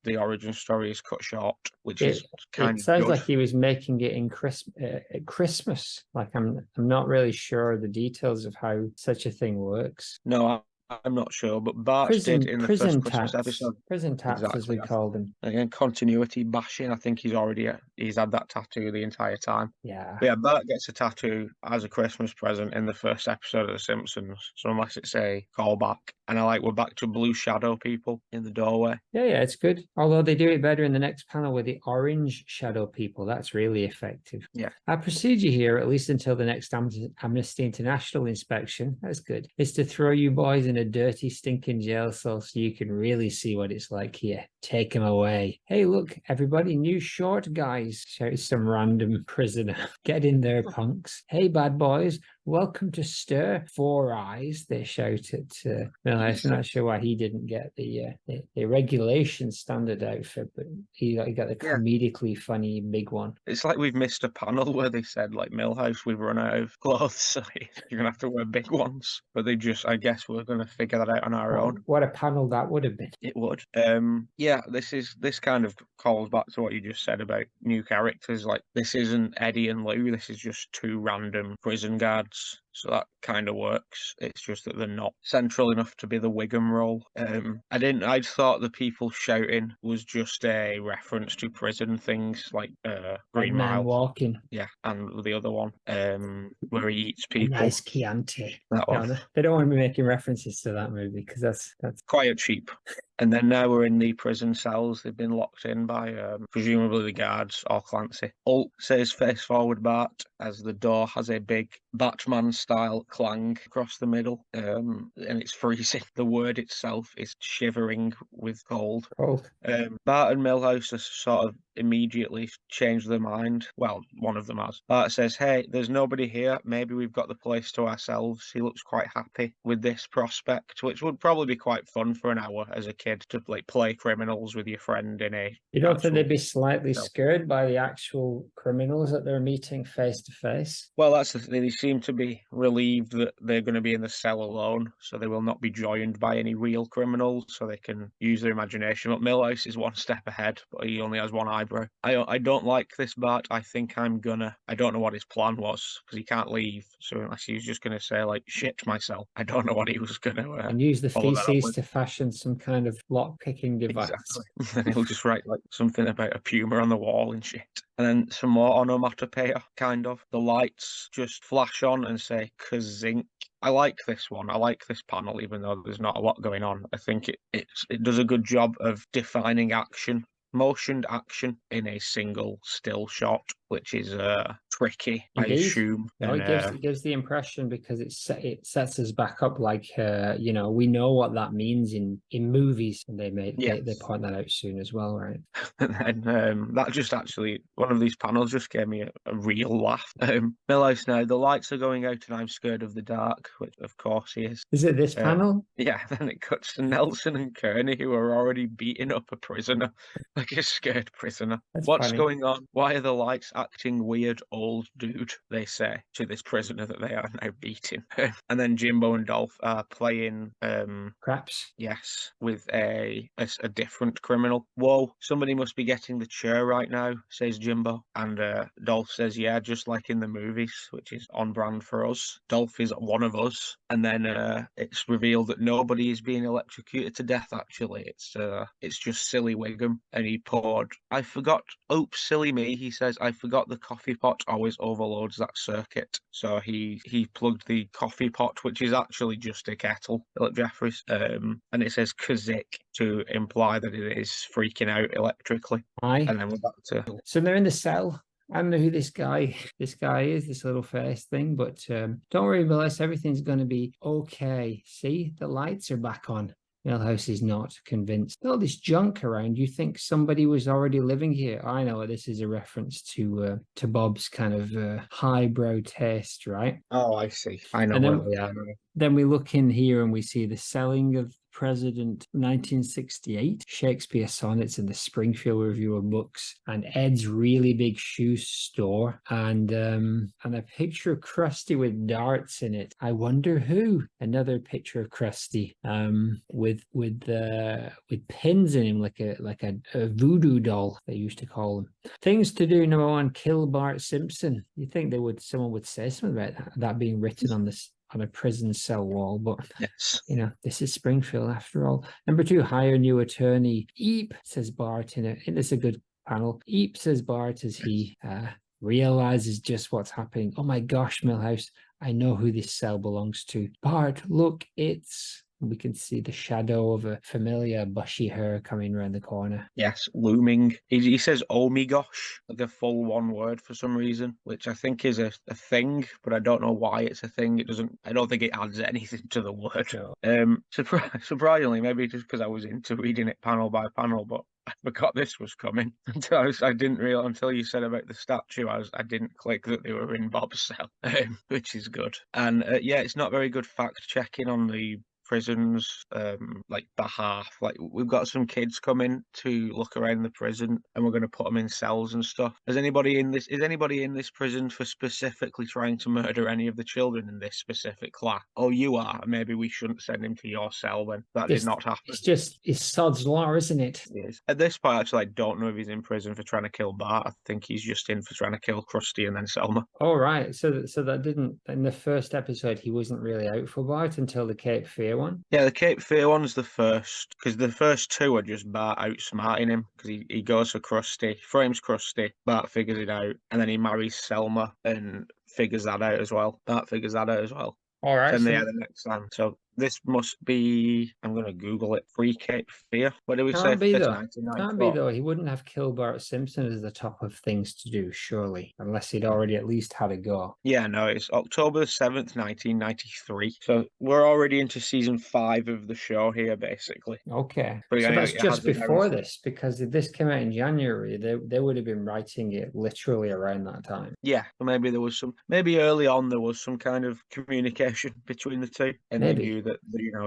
the origin story is cut short, which is kind of sounds good. like he was making it in Christmas. Like I'm not really sure the details of how such a thing works. No, I'm not sure, but Bart did in the first Christmas episode. Prison tats, as we called them. Again, continuity bashing. I think he's had that tattoo the entire time. Yeah. But yeah, Bart gets a tattoo as a Christmas present in the first episode of The Simpsons. So unless it's a callback, and we're back to blue shadow people in the doorway. Yeah, it's good. Although they do it better in the next panel with the orange shadow people. That's really effective. Yeah. Our procedure here, at least until the next Amnesty International inspection, that's good, is to throw you boys in a dirty, stinking jail cell so you can really see what it's like here. Take him away. Hey, look, everybody, new short guys, shouts some random prisoner. Get in there, punks. Hey, bad boys. Welcome to Stir. 4 Eyes, they shout at Milhouse. I'm not sure why he didn't get the regulation standard outfit, but he got the comedically funny big one. It's like we've missed a panel where they said, like, Milhouse, we've run out of clothes, so you're going to have to wear big ones. But I guess we're going to figure that out on our own. What a panel that would have been. It would. Yeah, this kind of calls back to what you just said about new characters. Like, this isn't Eddie and Lou, this is just 2 random prison guards. So that kind of works. It's just that they're not central enough to be the Wiggum role. I thought the people shouting was just a reference to prison things like Green Mile walking. Yeah, and the other one where he eats people. Nice Chianti. That one. No, they don't want to be making references to that movie because that's quite cheap. And then now we're in the prison cells. They've been locked in by presumably the guards or Clancy. Alt says face forward Bart as the door has a big Batman-style clang across the middle, and it's freezing. The word itself is shivering with cold. Bart and Milhouse are sort of immediately changed their mind. Well, one of them has. Bart says, "Hey, there's nobody here. Maybe we've got the place to ourselves." He looks quite happy with this prospect, which would probably be quite fun for an hour as a kid to like play criminals with your friend in a You don't think actual. they'd be slightly No. scared by the actual criminals that they're meeting face to face? Well, that's the thing. They seem to be relieved that they're going to be in the cell alone, so they will not be joined by any real criminals, so they can use their imagination. But Millhouse is one step ahead, but he only has one eyebrow. I don't like this, Bart. I think I'm gonna. I don't know what his plan was because he can't leave. So unless he was just gonna say like "shit myself," I don't know what he was gonna And use the follow that up feces with. to fashion some kind of lock-picking device. Exactly. Then he'll just write like something about a puma on the wall and shit. And then some more onomatopoeia, kind of. The lights just flash on and say kazink. I like this one. I like this panel, even though there's not a lot going on. I think it does a good job of defining action, motioned action in a single still shot, which is tricky, I Indeed. assume. No, And it gives the impression because it sets us back up like we know what that means in movies, and they yes. point that out soon as well, right? And then that just actually, one of these panels just gave me a real laugh. Millhouse now, the lights are going out and I'm scared of the dark, which of course he is. Is it this panel? Yeah, then it cuts to Nelson and Kearney, who are already beating up a prisoner, like a scared prisoner. That's What's funny. going on? Why are the lights acting weird, old dude? They say to this prisoner that they are now beating. And then Jimbo and Dolph are playing Craps. yes, with a different criminal. Whoa, somebody must be getting the chair right now, says Jimbo. And Dolph says, yeah, just like in the movies, which is on brand for us. Dolph is one of us. And then it's revealed that nobody is being electrocuted to death, actually. It's just Silly Wiggum. And he poured, I forgot, oops, silly me, he says, I forgot the coffee pot always overloads that circuit. So he plugged the coffee pot, which is actually just a kettle, Philip Jeffries. And it says Kazik to imply that it is freaking out electrically. Aye. And then we're back to So they're in the cell. I don't know who this guy is, this little face thing, but don't worry, Melissa, everything's going to be okay. See, the lights are back on. Millhouse is not convinced. All this junk around. You think somebody was already living here? I know this is a reference to Bob's kind of highbrow taste, right? oh, I see. I know And where then they are. then we look in here and we see the selling of President 1968, Shakespeare sonnets in the Springfield Review of Books, and Ed's really big shoe store, and a picture of Krusty with darts in it. I wonder who. Another picture of Krusty with pins in him, like a voodoo doll, they used to call them. Things to do, number one, kill Bart Simpson. You think someone would say something about that being written on a prison cell wall, but Yes. this is Springfield after all. Number two, hire new attorney. Eep, says Bart in it's a good panel. Eep, says Bart as he realizes just what's happening. Oh my gosh, Millhouse, I know who this cell belongs to. Bart, look, we can see the shadow of a familiar bushy hair coming around the corner. Yes, looming. He says "oh me gosh," like a full one word for some reason, which I think is a thing, but I don't know why it's a thing. I don't think it adds anything to the word. No. Surprisingly, maybe just because I was into reading it panel by panel, but I forgot this was coming I didn't realize until you said about the statue. I didn't click that they were in Bob's cell, which is good. And yeah, it's not very good fact checking on the prisons like behalf. Like we've got some kids coming to look around the prison and we're going to put them in cells and stuff. Is anybody in this prison for specifically trying to murder any of the children in this specific class? Oh, you are. Maybe we shouldn't send him to your cell then. That did not happen. It's sod's law, isn't it? Yes. At this point, actually, I don't know if he's in prison for trying to kill Bart. I think he's just in for trying to kill Krusty and then Selma. All right. So that didn't, in the first episode, he wasn't really out for Bart until the Cape Fear one. Yeah, the Cape Fear one's the first, because the first two are just Bart outsmarting him, because he goes for Krusty, frames Krusty, Bart figures it out, and then he marries Selma and figures that out as well. Bart figures that out as well. All right. Then they are the next time. So This must be. I'm gonna Google it. Free Cape Fear. What did we say? Can't be It's though. Can't be 1994. though. He wouldn't have killed Bart Simpson as the top of things to do, surely, unless he'd already at least had a go. Yeah, no, it's October 7th, 1993. So we're already into season 5 of the show here, basically. Okay. But So anyway, that's it has just a very before this, because if this came out in January, they would have been writing it literally around that time. yeah. So maybe there was some. Maybe early on there was some kind of communication between the two, and they Maybe. knew that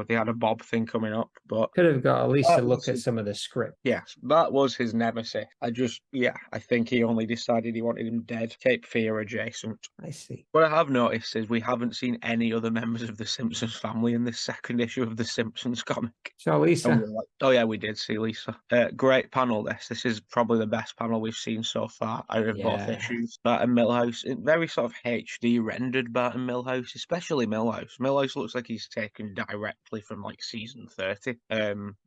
they had a Bob thing coming up. But Could have got at least a that look was at his, some of the script. yes, that was his nemesis. I think he only decided he wanted him dead. Cape Fear adjacent. I see. What I have noticed is we haven't seen any other members of the Simpsons family in this second issue of the Simpsons comic. So And we Lisa, were like, oh yeah, we did see Lisa. Great panel. This is probably the best panel we've seen so far out of both yeah, issues. Bart and Milhouse, very sort of HD rendered Bart and Milhouse, especially Milhouse. Milhouse looks like he's taken directly from like season 30.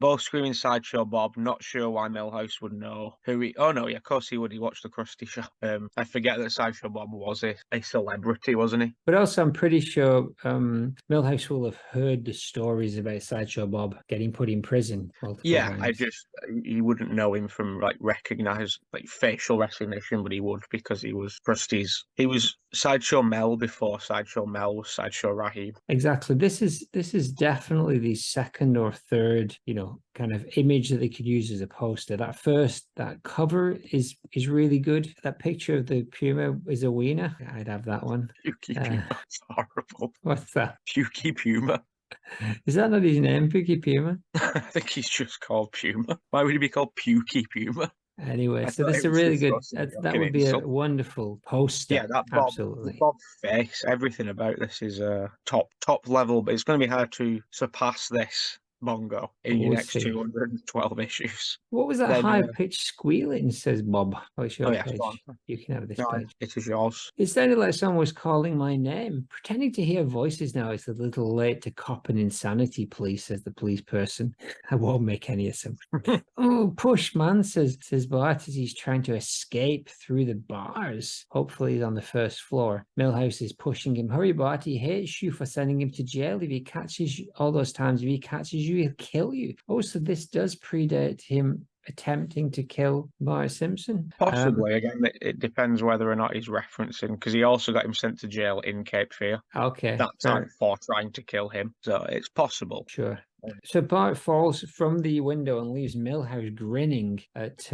Both screaming Sideshow Bob. Not sure why Milhouse would know who he. Oh no, yeah, of course he would. He watched the Krusty Show. I forget that Sideshow Bob was a celebrity, wasn't he? but also I'm pretty sure Milhouse will have heard the stories about Sideshow Bob getting put in prison multiple Yeah, times. you wouldn't know him from like recognize like facial recognition, but he would because he was Krusty's. He was Sideshow Mel before Sideshow Mel was Sideshow Raheem. Exactly. This is definitely the second or third, kind of image that they could use as a poster. That cover is really good. That picture of the puma is a wiener. I'd have that one. Pukey Uh, Puma, it's horrible. what's that? Pukey Puma. Is that not his name, Pookie Puma? I think he's just called Puma. Why would he be called Pukey Puma? Anyway, I so thought this it is a was really just good. supposed to be like That an would be a insult. wonderful Yeah, poster. The Absolutely. Bob face, everything about this is top level, but it's going to be hard to surpass this Bongo in your We'll next see. 212 issues. What was that Then, high-pitched squealing? Says Bob. Oh, it's oh your yeah, go on. page. You can have this No, page. it is yours. It sounded like someone was calling my name. Pretending to hear voices now is a little late to cop an insanity plea, says the police person. I won't make any assumption. Oh, push, man, says Bart as he's trying to escape through the bars. Hopefully he's on the first floor. Milhouse is pushing him. Hurry, Bart, he hates you for sending him to jail. If he catches you all those times, if he catches you, he'll kill you. Oh, so this does predate him attempting to kill Bart Simpson. Possibly. Again, it depends whether or not he's referencing, because he also got him sent to jail in Cape Fear Okay, that time for trying to kill him. So it's possible. sure. So Bart falls from the window and leaves Milhouse grinning at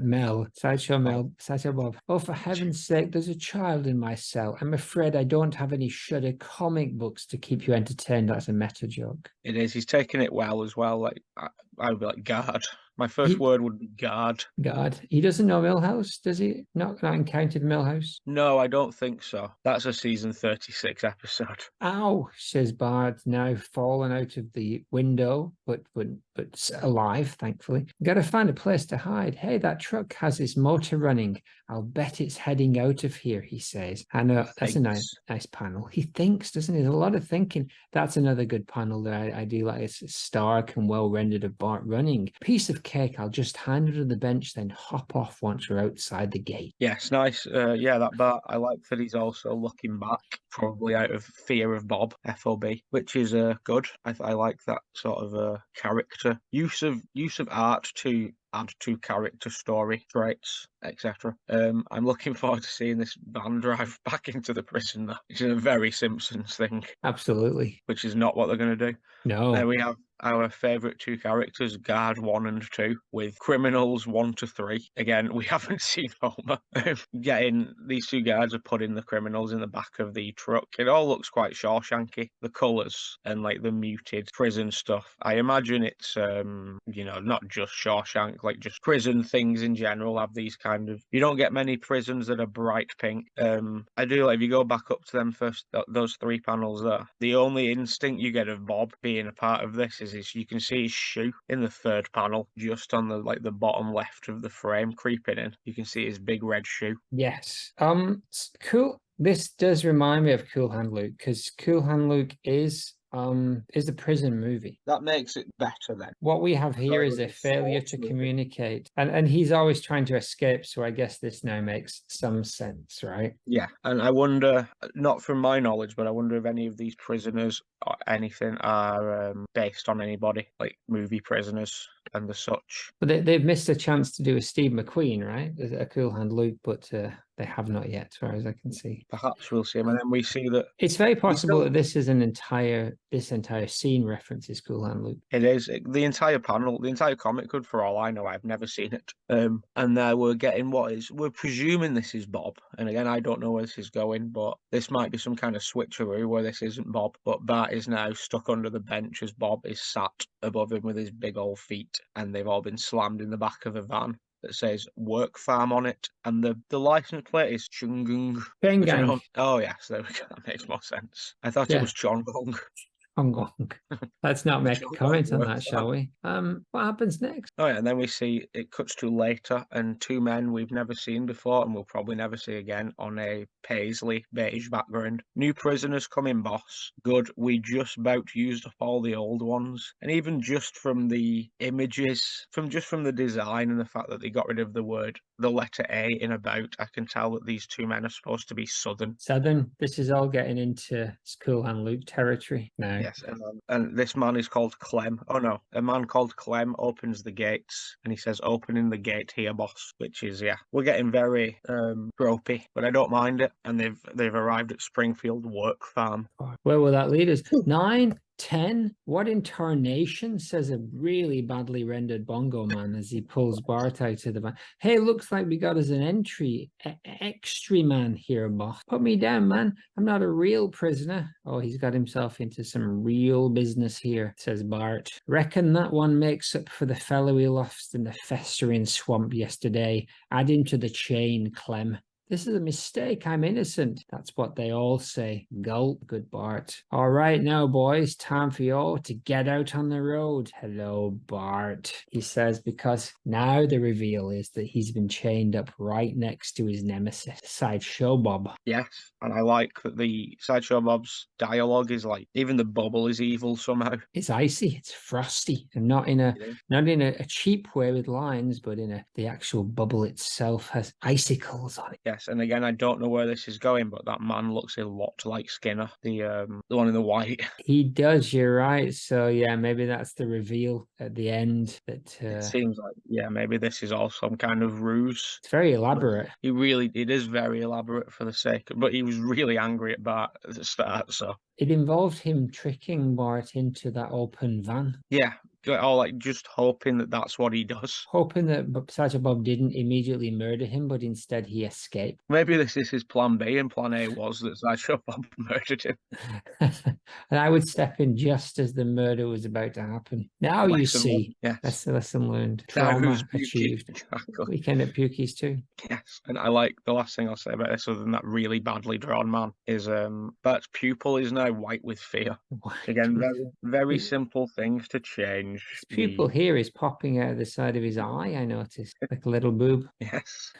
Mel, Sideshow Bob. Oh, for heaven's sake, there's a child in my cell. I'm afraid I don't have any Shudder comic books to keep you entertained. That's a meta joke. It is. He's taking it well as well. Like I would be like, guard. My first He, word would be guard. God, he doesn't know Milhouse, does he? Not encountered Milhouse. No, I don't think so. That's a season 36 episode. Ow, says Bart, now fallen out of the window, but alive, thankfully. Gotta find a place to hide. Hey, that truck has its motor running. I'll bet it's heading out of here, he says. I know, that's a nice panel. He thinks, doesn't he? There's a lot of thinking. That's another good panel that I do like. It's stark and well rendered of Bart running. Piece of cake, I'll just hand it on the bench, then hop off once we're outside the gate. Yes, nice. Yeah, that Bart. I like that he's also looking back, probably out of fear of Bob, FOB, which is good. I like that sort of character use of art to add to character story traits, etc. I'm looking forward to seeing this van drive back into the prison, though, which is a very Simpsons thing. Absolutely. Which is not what they're going to do. No. Then we have our favourite two characters, Guard 1 and 2, with Criminals 1 to 3. Again, we haven't seen Homer. These two guards are putting the criminals in the back of the truck. It all looks quite Shawshanky. The colours and like the muted prison stuff. I imagine it's, not just Shawshank, like just prison things in general have these kind of... You don't get many prisons that are bright pink. I do like, if you go back up to them first, those three panels there, the only instinct you get of Bob being a part of this is you can see his shoe in the third panel, just on the bottom left of the frame creeping in. You can see his big red shoe. Yes. Cool. This does remind me of Cool Hand Luke, because Cool Hand Luke is is a prison movie. That makes it better then. What we have here Thought it is was a a failure sports to movie. communicate. And he's always trying to escape, so I guess this now makes some sense, right? Yeah, and I wonder, not from my knowledge, but I wonder if any of these prisoners or anything are based on anybody, like movie prisoners and the such. But they've missed a chance to do a Steve McQueen, right? A Cool Hand Luke, but they have not yet, as far as I can see. Perhaps we'll see him, and then we see that It's very we possible still. that this entire scene references Cool Hand Luke. It is the entire panel, the entire comic could, for all I know. I've never seen it. And there we're getting we're presuming this is Bob. And again, I don't know where this is going, but this might be some kind of switcheroo where this isn't Bob. But Bart is now stuck under the bench as Bob is sat above him with his big old feet, and they've all been slammed in the back of a van that says work farm on it, and the license plate is Chungung. Bang Which I gang. don't. Oh yes, there we go. That makes more sense. I thought it Yeah, was Chongong. Hong Kong. Let's not make a Chongong comment on work that, farm. shall we? What happens next? Oh yeah, and then we see it cuts to later, and two men we've never seen before, and we'll probably never see again, on a paisley beige background. New prisoners coming, boss. Good. We just about used up all the old ones, and even just from the images, from the design and the fact that they got rid of the letter A in about, I can tell that these two men are supposed to be Southern. Southern. This is all getting into Cool Hand Luke territory now. Yes, and this man is called Clem. Oh no, a man called Clem opens the gates, and he says, "Opening the gate here, boss." Which is, yeah, we're getting very gropey, but I don't mind it. And they've arrived at Springfield Work Farm. Where will that lead us? 9, 10? What in tarnation, says a really badly rendered Bongo man as he pulls Bart out of the van. Hey, looks like we got us an entry. Extra man here, boss. Put me down, man. I'm not a real prisoner. Oh, he's got himself into some real business here, says Bart. Reckon that one makes up for the fellow he lost in the festering swamp yesterday. Add him to the chain, Clem. This is a mistake. I'm innocent. That's what they all say. Gulp, good Bart. All right now, boys. Time for you all to get out on the road. Hello, Bart, he says, because now the reveal is that he's been chained up right next to his nemesis, Sideshow Bob. Yes, and I like that the Sideshow Bob's dialogue is like, even the bubble is evil somehow. It's icy, it's frosty, and not in a cheap way with lines, but the actual bubble itself has icicles on it. Yes, and again, I don't know where this is going, but that man looks a lot like Skinner, the one in the white. He does, you're right. So yeah, maybe that's the reveal at the end. That It seems like, yeah, maybe this is all some kind of ruse. it's very elaborate. It is very elaborate for the sake, but he was really angry at Bart at the start, so. It involved him tricking Bart into that open van, Yeah, all like just hoping that that's what he does. hoping that Sergeant Bob didn't immediately murder him, but instead he escaped. Maybe this is his plan B, and plan A was that Sideshow Bob murdered him. And I would step in just as the murder was about to happen. Now you Lesson see, learned, yes. that's the lesson learned. Now Trauma who's Pukey? achieved. Exactly. Weekend at Pukey's too. Yes, and I like the last thing I'll say about this, other than that really badly drawn man, is Bert's pupil is now white with fear. Again, very simple things to change. His pupil here is popping out of the side of his eye, I noticed, like a little boob. Yes,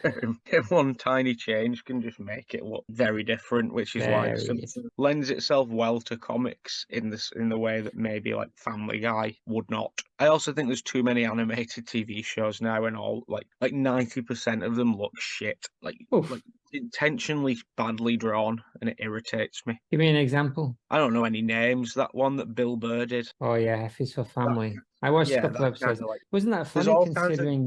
one tiny change can just make it look very different, which is why it lends itself well to comics in the way that maybe like Family Guy would not. I also think there's too many animated TV shows now, and all like 90% of them look shit, like intentionally badly drawn, and it irritates me. Give me an example. I don't know any names. That one that Bill Burr did. Oh yeah, F is for Family. I watched a couple of episodes. Wasn't that funny considering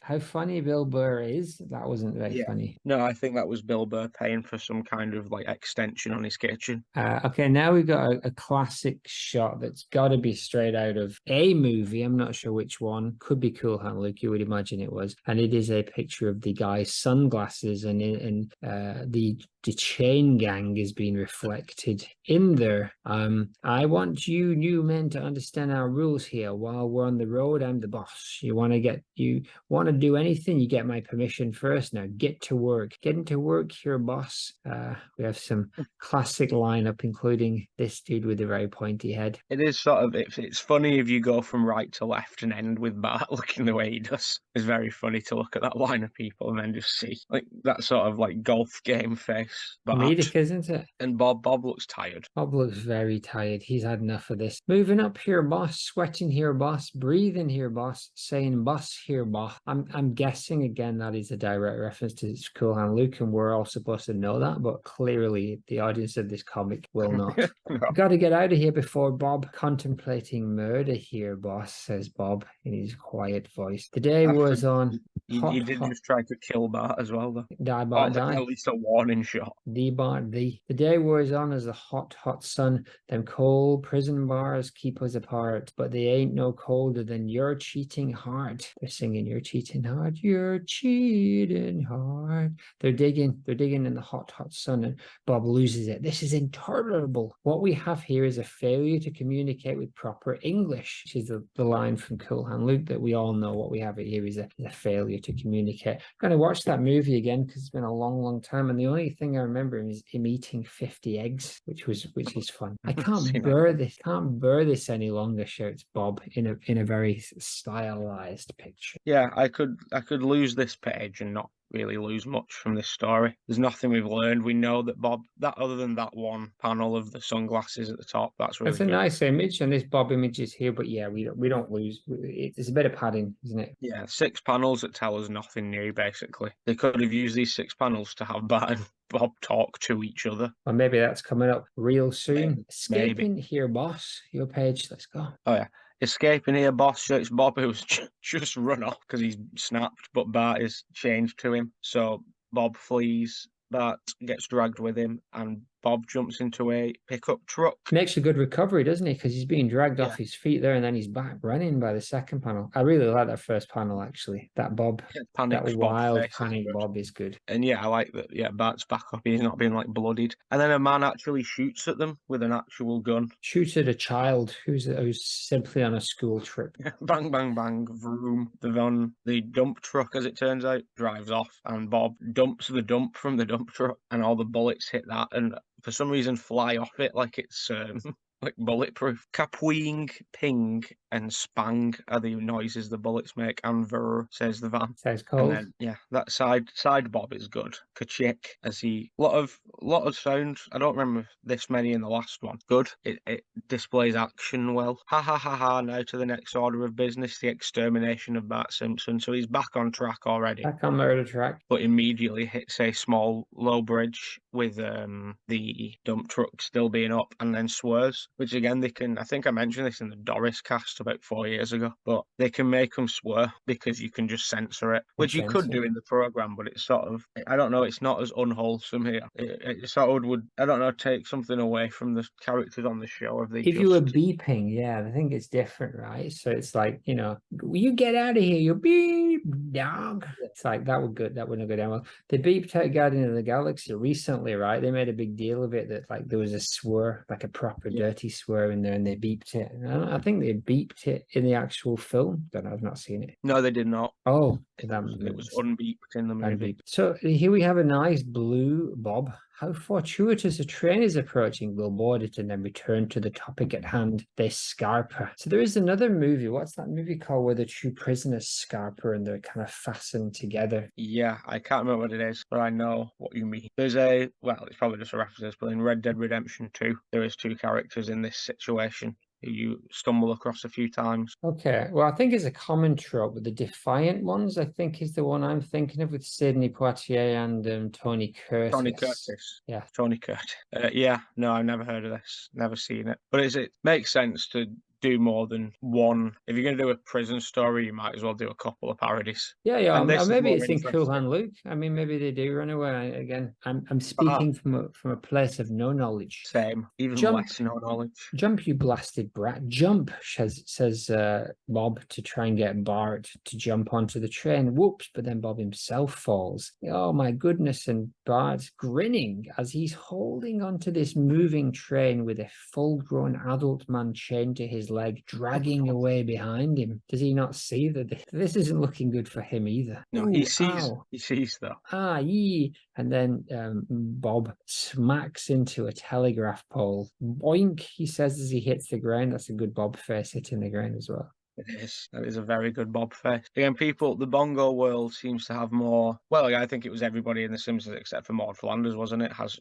how funny Bill Burr is? That wasn't very funny. No, I think that was Bill Burr paying for some kind of like extension on his kitchen. Okay, now we've got a classic shot that's got to be straight out of a movie. I'm not sure which one. Could be Cool Hand Luke. You would imagine it was. And it is a picture of the guy's sunglasses, and the chain gang is being reflected in there. I want you new men to understand our rules here. While while we're on the road, I'm the boss. You want to do anything, you get my permission first. Now get to work. Getting to work here, boss. We have some classic lineup, including this dude with a very pointy head. It is sort of, it's funny if you go from right to left and end with Bart looking the way he does. It's very funny to look at that line of people and then just see like that sort of like golf game face. Comedic, isn't it? And Bob looks tired. Bob looks very tired. He's had enough of this. Moving up here, boss. Sweating here, boss. Breathing here, boss. Saying boss here, boss. I'm guessing again that is a direct reference to Cool Hand Luke, and we're all supposed to know that, but clearly the audience of this comic will not. No. Got to get out of here before Bob. Contemplating murder here, boss, says Bob in his quiet voice. The day was on. He did just try to kill Bart as well, though. Die, Bart, die. At least a warning shot. The day wears on as the hot, hot sun. Them cold prison bars keep us apart, but they ain't no colder than your cheating heart. They're singing, you're cheating hard, you're cheating hard. They're digging in the hot, hot sun, and Bob loses it. This is intolerable. What we have here is a failure to communicate with proper English, which is the line from Cool Hand Luke that we all know. What we have here is a failure to communicate. I'm going to watch that movie again because it's been a long, long time, and the only thing I remember is him eating 50 eggs, which is fun. I can't bear this any longer, shouts Bob in a very stylized picture. Yeah, I could lose this page and not really lose much from this story. There's nothing we've learned. We know that Bob, that other than that one panel of the sunglasses at the top, that's really It's a nice image, and this Bob image is here, but yeah, we don't lose. It's a bit of padding, isn't it? Yeah, 6 panels that tell us nothing new, basically. They could have used these 6 panels to have Bart and Bob talk to each other. Or maybe that's coming up real soon. Maybe. Escaping here, boss. Your page, let's go. Oh yeah. Escaping here, boss. So it's Bob who's just run off because he's snapped, but Bart is changed to him. So Bob flees, Bart gets dragged with him, and Bob jumps into a pickup truck. Makes a good recovery, doesn't he? Because he's being dragged off his feet there, and then he's back running by the second panel. I really like that first panel, actually. That Bob, that wild panic Bob is good. And yeah, I like that. Yeah, Bart's back up. He's not being like bloodied. And then a man actually shoots at them with an actual gun. Shoots at a child who's simply on a school trip. Bang, bang, bang, vroom. The dump truck, as it turns out, drives off, and Bob dumps the dump from the dump truck, and all the bullets hit that, and for some reason fly off it like it's like bulletproof. Kapwing, ping, and spang are the noises the bullets make, and ver, says the van. Sounds cold. And then, that side Bob is good. Kachik, as he lot of sounds. I don't remember this many in the last one. Good. It displays action well. Ha ha ha ha. Now to the next order of business, the extermination of Bart Simpson. So he's back on track already. Back on murder track. But immediately hits a small low bridge with the dump truck still being up, and then swears. Which again, I think I mentioned this in the Doris cast about 4 years ago, but they can make them swear because you can just censor it, which you could do in the program, but it's sort of, I don't know, it's not as unwholesome here. It sort of would, I don't know, take something away from the characters on the show. If you were beeping, yeah, I think it's different, right? So it's like, you get out of here, you beep, dog. It's like, that wouldn't go down well. They beeped out Guardian of the Galaxy recently, right? They made a big deal of it, that like there was a swear, like a proper dirty swear in there, and they beeped it. And I think they beeped it in the actual film. Don't know, I've not seen it. No, they did not. Oh, it was unbeeped in the movie. So here we have a nice blue Bob. How fortuitous, a train is approaching. We'll board it and then return to the topic at hand. They Scarper. So there is another movie. What's that movie called where the two prisoners Scarper and they're kind of fastened together? Yeah, I can't remember what it is, but I know what you mean. There's it's probably just a reference, but in Red Dead Redemption 2, there is 2 characters in this situation you stumble across a few times. Okay, well, I think it's a common trope, but the Defiant Ones, I think, is the one I'm thinking of, with Sidney Poitier and Tony Curtis. Tony Curtis. Yeah. Tony Curtis. No, I've never heard of this. Never seen it. But it makes sense to do more than one. If you're going to do a prison story, you might as well do a couple of parodies. Yeah. Or maybe it's in Cool Hand Luke. I mean, maybe they do run away. Again, I'm speaking from a place of no knowledge. Same. Even less no knowledge. Jump, you blasted brat. Jump, says Bob, to try and get Bart to jump onto the train. Whoops, but then Bob himself falls. Oh, my goodness. And Bart's grinning as he's holding onto this moving train with a full-grown adult man chained to his his leg, dragging away behind him. Does he not see that this isn't looking good for him either? No, Ooh, he sees. ow. He sees that. Ah, yee. And then Bob smacks into a telegraph pole. Boink, he says as he hits the ground. That's a good Bob face hitting the ground as well. It is. That is a very good Bob face. Again, the Bongo world seems to have more. Well, I think it was everybody in The Simpsons except for Maud Flanders, wasn't it? Has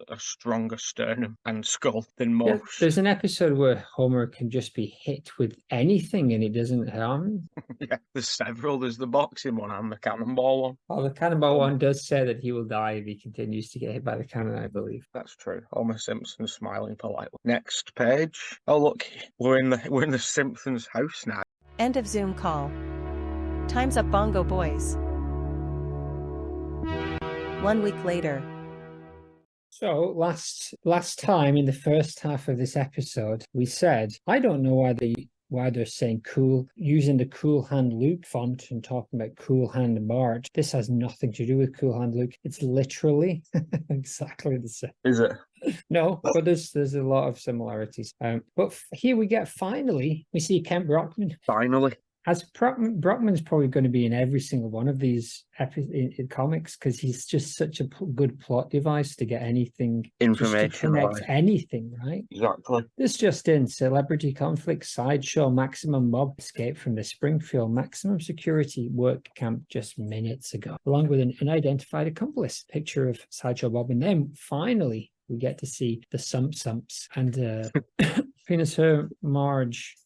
a stronger sternum and skull than Yeah, most. there's an episode where Homer can just be hit with anything and it doesn't harm him. Yeah, there's several. There's the boxing one and the cannonball one. Oh, the cannonball one does say that he will die if he continues to get hit by the cannon, I believe. That's true. Homer Simpson smiling politely. Next page. Oh look, we're in the Simpsons house now. End of Zoom call. Time's up, Bongo boys. 1 week later. So last time in the first half of this episode, we said, I don't know why they're saying cool, using the Cool Hand Luke font and talking about Cool Hand Bart. This has nothing to do with Cool Hand Luke. It's literally exactly the same. Is it? No, but there's a lot of similarities. But here we see Kent Brockman. Finally. As Brockman's probably going to be in every single one of these in comics because he's just such a good plot device to get anything, information, just to connect anything, right? Exactly. This just in: celebrity conflict, sideshow, Maximum Bob escaped from the Springfield maximum security work camp just minutes ago, along with an unidentified accomplice. Picture of Sideshow Bob, and then finally we get to see the Sumps and Venus Marge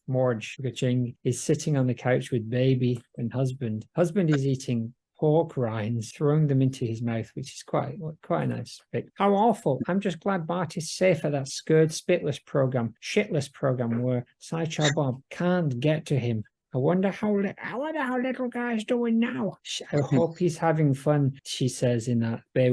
Ching is sitting on the couch with baby and husband. Husband is eating pork rinds, throwing them into his mouth, which is quite a nice bit. How awful. I'm just glad Bart is safe at that scared shitless program where Sideshow Bob can't get to him. I wonder how little guy's doing now. I hope he's having fun, she says in that they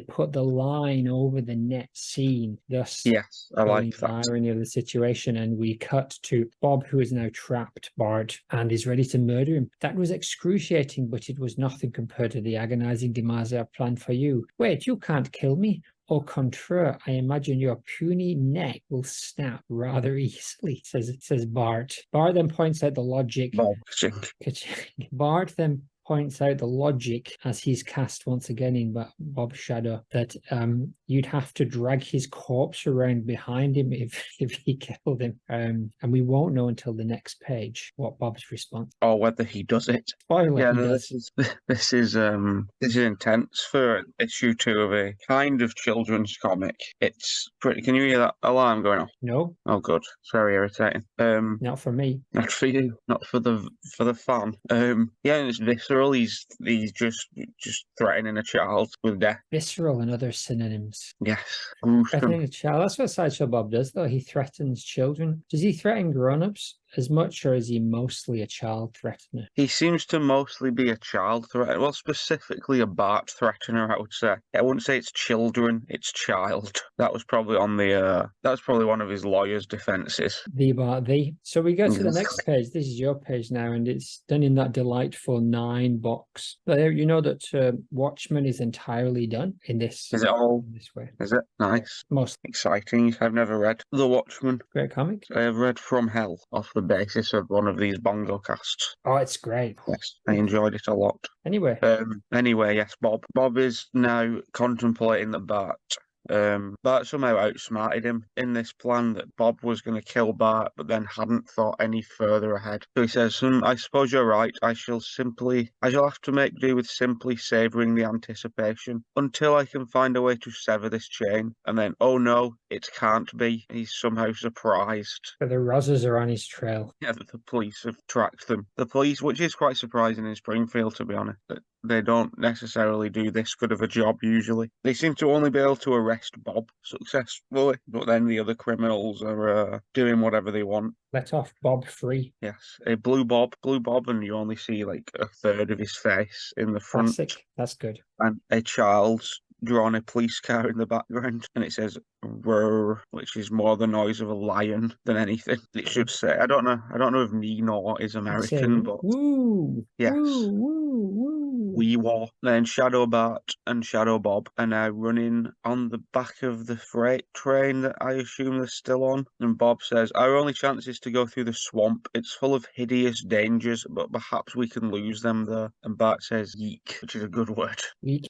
put the line over the net scene, thus yes, I like the that irony of the situation. And we cut to Bob, who is now trapped Bart and is ready to murder him. That was excruciating, but it was nothing compared to the agonizing demise I have planned for you. Wait, you can't kill me. Au contraire, I imagine your puny neck will snap rather easily, says Bart. Bart then points out the logic. Bart then points out the logic as he's cast once again in Bob's shadow that you'd have to drag his corpse around behind him if he killed him. And we won't know until the next page what Bob's response. Or whether he does it. Spoiler, yeah, he no, does. this is intense for issue 2 of a kind of children's comic. It's pretty. Can you hear that alarm going off? No. Oh, good. It's very irritating. Not for me. Not for you. Not for the fan. Yeah, and it's visceral. He's just threatening a child with death. Visceral and other synonyms. Yes. Threatening a child. That's what Sideshow Bob does, though. He threatens children. Does he threaten grown-ups as much, or is he mostly a child threatener? He seems to mostly be a child threatener. Well, specifically a Bart threatener, I would say. I wouldn't say it's children, it's child. That was probably one of his lawyer's defences. The Bart, the. So we go to the next page. This is your page now, and it's done in that delightful 9 box. But you know that Watchmen is entirely done in this. Is it all in this way? Is it? Nice. Most exciting. I've never read The Watchmen. Great comic. I have read From Hell off the basis of one of these Bongo casts. Oh, it's great. Yes, I enjoyed it a lot. Anyway, yes, Bob is now contemplating that Bart somehow outsmarted him in this plan that Bob was going to kill Bart, but then hadn't thought any further ahead. So he says, I suppose you're right. I shall have to make do with simply savouring the anticipation until I can find a way to sever this chain. And then, oh no, it can't be. He's somehow surprised. the Rozzers are on his trail. Yeah, that the police have tracked them. The police, which is quite surprising in Springfield, to be honest, that they don't necessarily do this good of a job usually. They seem to only be able to arrest Bob successfully, but then the other criminals are doing whatever they want. Let off Bob free. Yes, a blue Bob, and you only see like a third of his face in the front. Classic. That's good. And a child's drawn a police car in the background, and it says "roar," which is more the noise of a lion than anything. It should say. I don't know if Nino is American, but woo. yes. Woo, woo, woo. wee war. Then Shadow Bart and Shadow Bob are now running on the back of the freight train that I assume they're still on. And Bob says, "Our only chance is to go through the swamp. It's full of hideous dangers, but perhaps we can lose them there." And Bart says, "Yeek," which is a good word.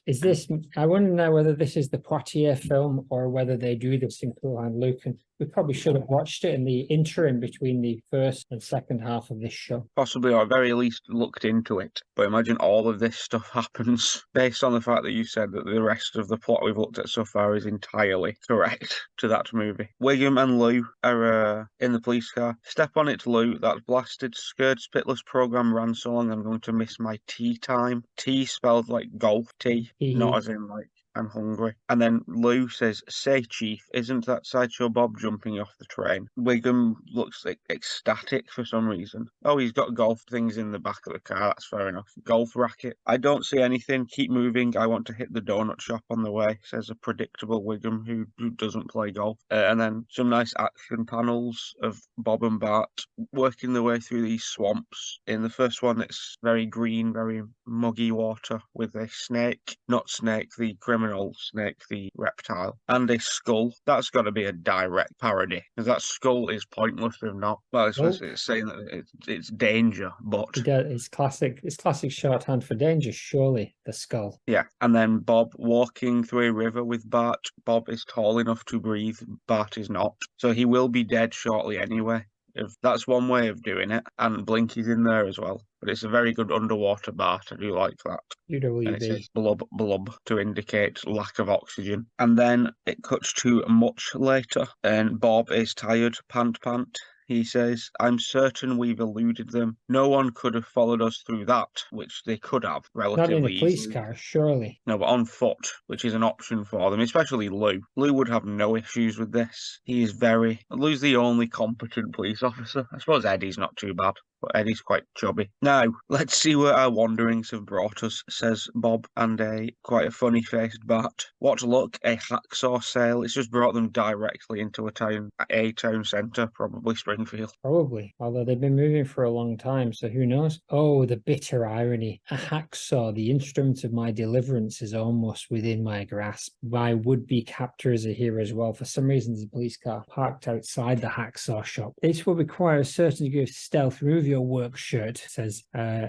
Is this, I want to know whether this is the Poitiers film or whether they do this in Cool Hand Luke. And we probably should have watched it in the interim between the first and second half of this show. Possibly, or at very least looked into it. But imagine all of this stuff happens based on the fact that you said that the rest of the plot we've looked at so far is entirely correct to that movie. Wiggum and Lou are in the police car. "Step on it, Lou. That blasted Scared Spitless program ran so long I'm going to miss my tea time." Tea spelled like golf tea, not as in like "I'm hungry." And then Lou says, "Say, Chief, isn't that Sideshow Bob jumping off the train?" Wiggum looks like ecstatic for some reason. "Oh, he's got golf things in the back of the car. That's fair enough. Golf racket." "I don't see anything. Keep moving. I want to hit the donut shop on the way," says a predictable Wiggum who doesn't play golf. And then some nice action panels of Bob and Bart working their way through these swamps. In the first one, it's very green, very muggy water with a snake, not Snake, the criminal snake, the reptile, and a skull. That's got to be a direct parody, because that skull is pointless if not. Well, it's saying that it's danger, but It's classic shorthand for danger, surely, the skull. yeah. And then Bob walking through a river with Bart. Bob is tall enough to breathe, Bart is not, so he will be dead shortly anyway. If that's one way of doing it, and Blinky's in there as well. But it's a very good underwater Bart. I do like that. And it UWB. says blub blub to indicate lack of oxygen. And then it cuts to much later, and Bob is tired, pant pant. He says, "I'm certain we've eluded them. No one could have followed us through that," which they could have Not relatively in a police easily. car, surely. No, but on foot, which is an option for them, especially Lou. Lou would have no issues with this. Lou's the only competent police officer. I suppose Eddie's not too bad, but Eddie's quite chubby. "Now, let's see where our wanderings have brought us," says Bob and quite a funny-faced Bart. "What luck, a hacksaw sale. It's just brought them directly into a town centre, probably Springfield." Probably, although they've been moving for a long time, so who knows? Oh, the bitter irony. A hacksaw, the instrument of my deliverance, is almost within my grasp. My would-be captors are here as well. For some reason, there's a police car parked outside the hacksaw shop. "This will require a certain degree of stealth. Remove your work shirt," says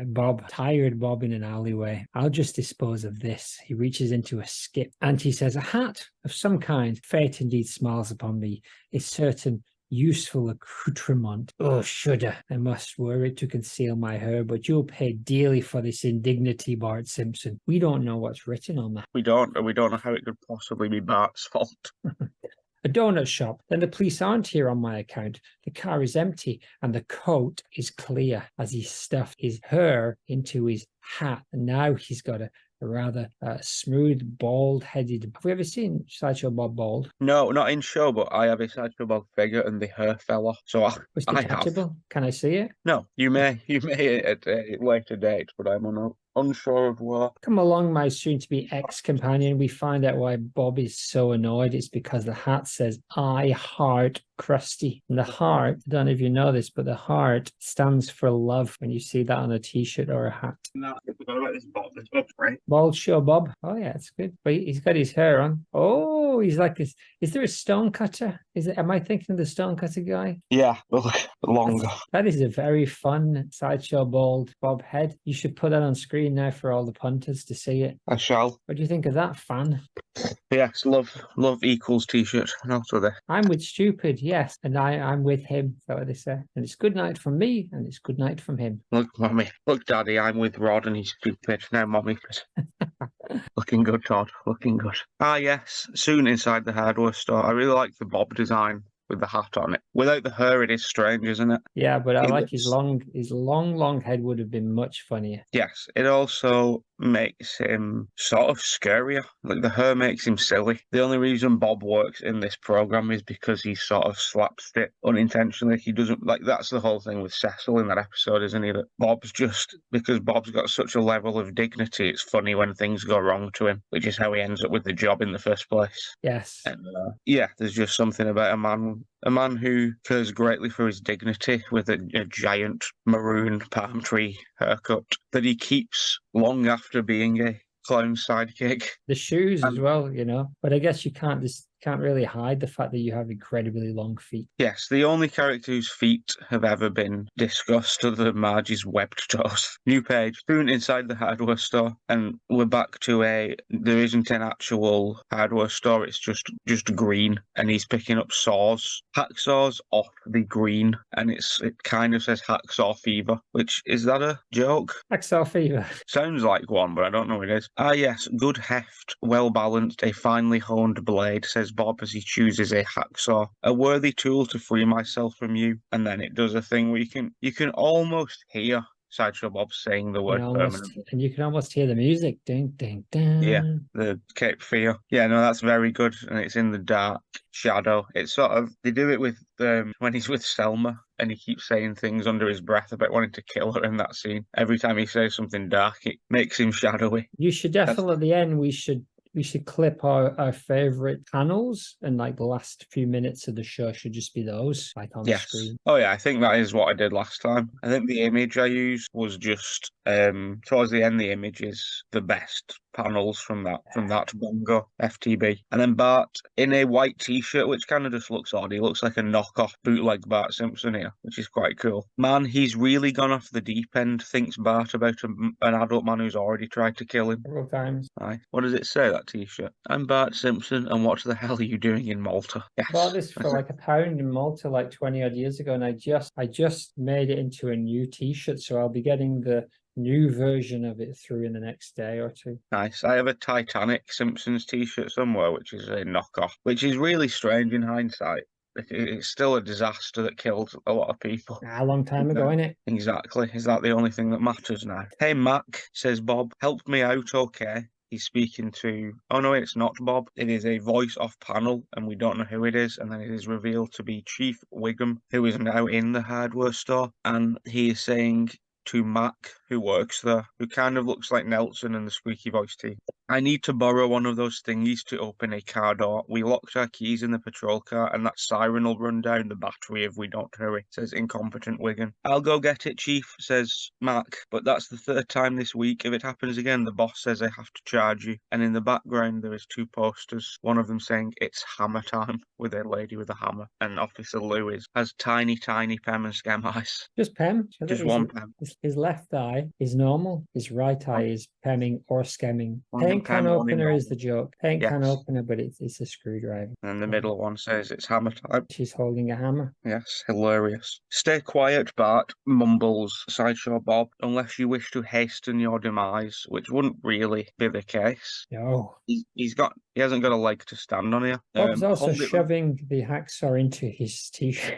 Bob, tired Bob in an alleyway. "I'll just dispose of this." He reaches into a skip and he says, "A hat of some kind. Fate indeed smiles upon me. A certain useful accoutrement. Oh, shudder. I must wear it to conceal my hair, but you'll pay dearly for this indignity, Bart Simpson. We don't know what's written on that." We don't know how it could possibly be Bart's fault. "A donut shop. Then the police aren't here on my account. The car is empty and the coat is clear," as he stuffed his hair into his hat. And now he's got a rather smooth, bald-headed. Have we ever seen Sideshow Bob bald? No, not in show, but I have a Sideshow Bob figure and the hair fell off, so Was I have. detachable? Can I see it? No, you may at a later date, but I'm unsure of where. Come along, my soon-to-be ex-companion. We find out why Bob is so annoyed. It's because the hat says, "I heart Krusty." And the heart, I don't know if you know this, but the heart stands for love when you see that on a t-shirt or a hat. No, I forgot about this Bob. This Bob's great. Bald show Bob. Oh yeah, it's good. But he's got his hair on. Oh, he's like this. Is there a stone cutter? Am I thinking of the stone cutter guy? Yeah, but look, longer. That is a very fun Sideshow bald Bob head. You should put that on screen now for all the punters to see it. I shall. What do you think of that, fan? Yes, love equals t-shirt. And also this. I'm with stupid, yes, and I'm with him. Is that what they say? And it's good night from me, and it's good night from him. Look, Mummy. Look, Daddy, I'm with Rod and he's stupid. Now, Mummy. Looking good, Todd. Looking good. Ah, yes. Soon inside the hardware store. I really like the Bob design with the hat on it. Without the hair, it is strange, isn't it? Yeah, but I It like looks- his long head would have been much funnier. Yes, it also makes him sort of scarier. Like the hair makes him silly. The only reason Bob works in this program is because he sort of slapstick unintentionally. He doesn't like that's the whole thing with Cecil in that episode, isn't he? That Bob's just because Bob's got such a level of dignity, it's funny when things go wrong to him, which is how he ends up with the job in the first place. Yes. And yeah, there's just something about a man A man who cares greatly for his dignity with a giant maroon palm tree haircut that he keeps long after being a clown sidekick. The shoes as Um, well, but I guess you can't really hide the fact that you have incredibly long feet. Yes, the only character whose feet have ever been discussed other than Marge's webbed toes. New page, soon inside the hardware store, and we're back to there isn't an actual hardware store, it's just green, and he's picking up saws. Hacksaws off the green, and it kind of says hacksaw fever, which, is that a joke? Hacksaw fever. Sounds like one, but I don't know what it is. Ah, yes, good heft, well balanced, a finely honed blade, says Bob as he chooses a hacksaw. A worthy tool to free myself from you. And then it does a thing where you can almost hear Sideshow Bob saying the word permanently. And you can almost hear the music. Ding, ding, ding. Yeah, the Cape Fear. Yeah, no, that's very good. And it's in the dark shadow. It's sort of, they do it with when he's with Selma and he keeps saying things under his breath about wanting to kill her in that scene. Every time he says something dark, it makes him shadowy. You should definitely, at the end, we should clip our favorite panels, and like the last few minutes of the show should just be those, like on the screen. Oh yeah, I think that is what I did last time. I think the image I used was just towards the end. The image is the best panels from that Bongo FTB, and then Bart in a white T-shirt, which kind of just looks odd. He looks like a knockoff bootleg Bart Simpson here, which is quite cool. Man, he's really gone off the deep end. Thinks Bart about an adult man who's already tried to kill him several times. Aye. What does it say, that T-shirt? I'm Bart Simpson, and what the hell are you doing in Malta? Yes. Bought this for like £1 in Malta like 20 odd years ago, and I just made it into a new T-shirt, so I'll be getting the new version of it through in the next day or two. Nice. I have a Titanic Simpsons T-shirt somewhere, which is a knockoff, which is really strange in hindsight. It's still a disaster that killed a lot of people. A long time ago, innit? Exactly. Is that the only thing that matters now? Hey, Mac, says Bob, help me out, okay? He's speaking to, oh no, it's not Bob. It is a voice off panel, and we don't know who it is. And then it is revealed to be Chief Wiggum, who is now in the hardware store. And he is saying to Mac, who works there, who kind of looks like Nelson in the squeaky voice team, I need to borrow one of those thingies to open a car door. We locked our keys in the patrol car, and that siren will run down the battery if we don't hurry, says incompetent Wiggum. I'll go get it, Chief, says Mac, but that's the third time this week. If it happens again, the boss says I have to charge you. And in the background, there is two posters, one of them saying it's hammer time, with a lady with a hammer, and Officer Lou has tiny, tiny Pem and Scam eyes. Just Pem. Just one Pem. His left eye is normal. His right eye is pemming or skemming. Paint Pem, can one opener in is the joke. Paint Yes. can opener, but it's a screwdriver. And the middle one says it's hammer time. She's holding a hammer. Yes, hilarious. Stay quiet, Bart, mumbles Sideshow Bob, unless you wish to hasten your demise, which wouldn't really be the case. No. He hasn't got a leg to stand on here. Bob's also shoving the hacksaw into his T-shirt.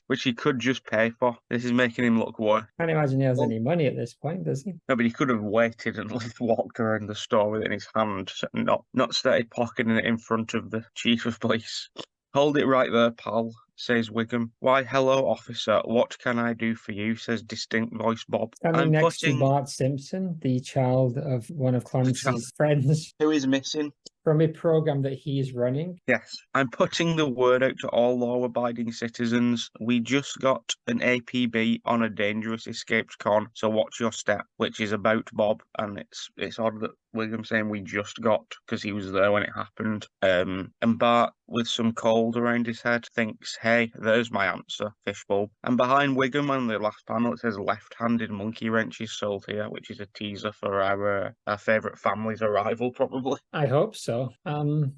Which he could just pay for. This is making him look worse. Can't imagine he has any money at this point, does he? No, but he could have waited and walked around the store with it in his hand, not started pocketing it in front of the chief of police. Hold it right there, pal, says Wiggum. Why, hello, officer. What can I do for you, says distinct voice Bob. Standing next to Bart Simpson, the child of one of Clarence's friends. Who is missing? From a program that he is running. Yes, I'm putting the word out to all law-abiding citizens. We just got an APB on a dangerous escaped con, so watch your step, which is about Bob, and it's odd that Wiggum saying we just got, because he was there when it happened. And Bart, with some cold around his head, thinks, hey, there's my answer, fishbowl. And behind Wiggum on the last panel, it says left-handed monkey wrenches sold here, which is a teaser for our favourite family's arrival, probably. I hope so.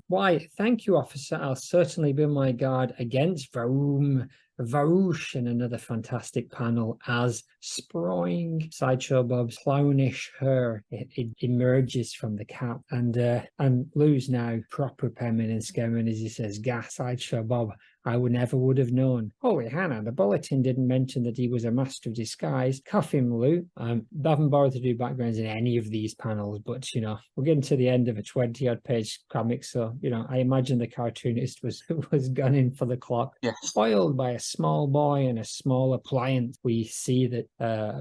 Why, thank you, officer. I'll certainly be on my guard against Varouche, and another fantastic panel as sprawling Sideshow Bob's clownish hair it emerges from the cap, and Lou's now proper pemming and skemming as he says, "Gas, Sideshow Bob. I never would have known. Holy Hannah, the bulletin didn't mention that he was a master of disguise. Cuff him, Lou." Haven't bothered to do backgrounds in any of these panels, but we're getting to the end of a 20-odd page comic, so I imagine the cartoonist was gunning for the clock. Yes. Foiled by a small boy and a small appliance, we see that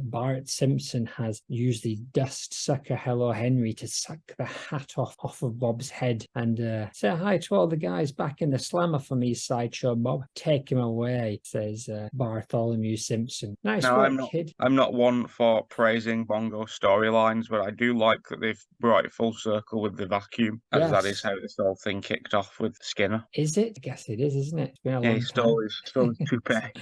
Bart Simpson has used the dust sucker Hello Henry to suck the hat off of Bob's head and say hi to all the guys back in the slammer for me, Sideshow Sideshow Bob. Take him away, says Bartholomew Simpson. Nice Now, work, kid. I'm not one for praising Bongo storylines, but I do like that they've brought it full circle with the vacuum, as that is Yes. how this whole thing kicked off with Skinner. Is it? I guess it is, isn't it? It's been a Yeah, long he time. stole his toupee.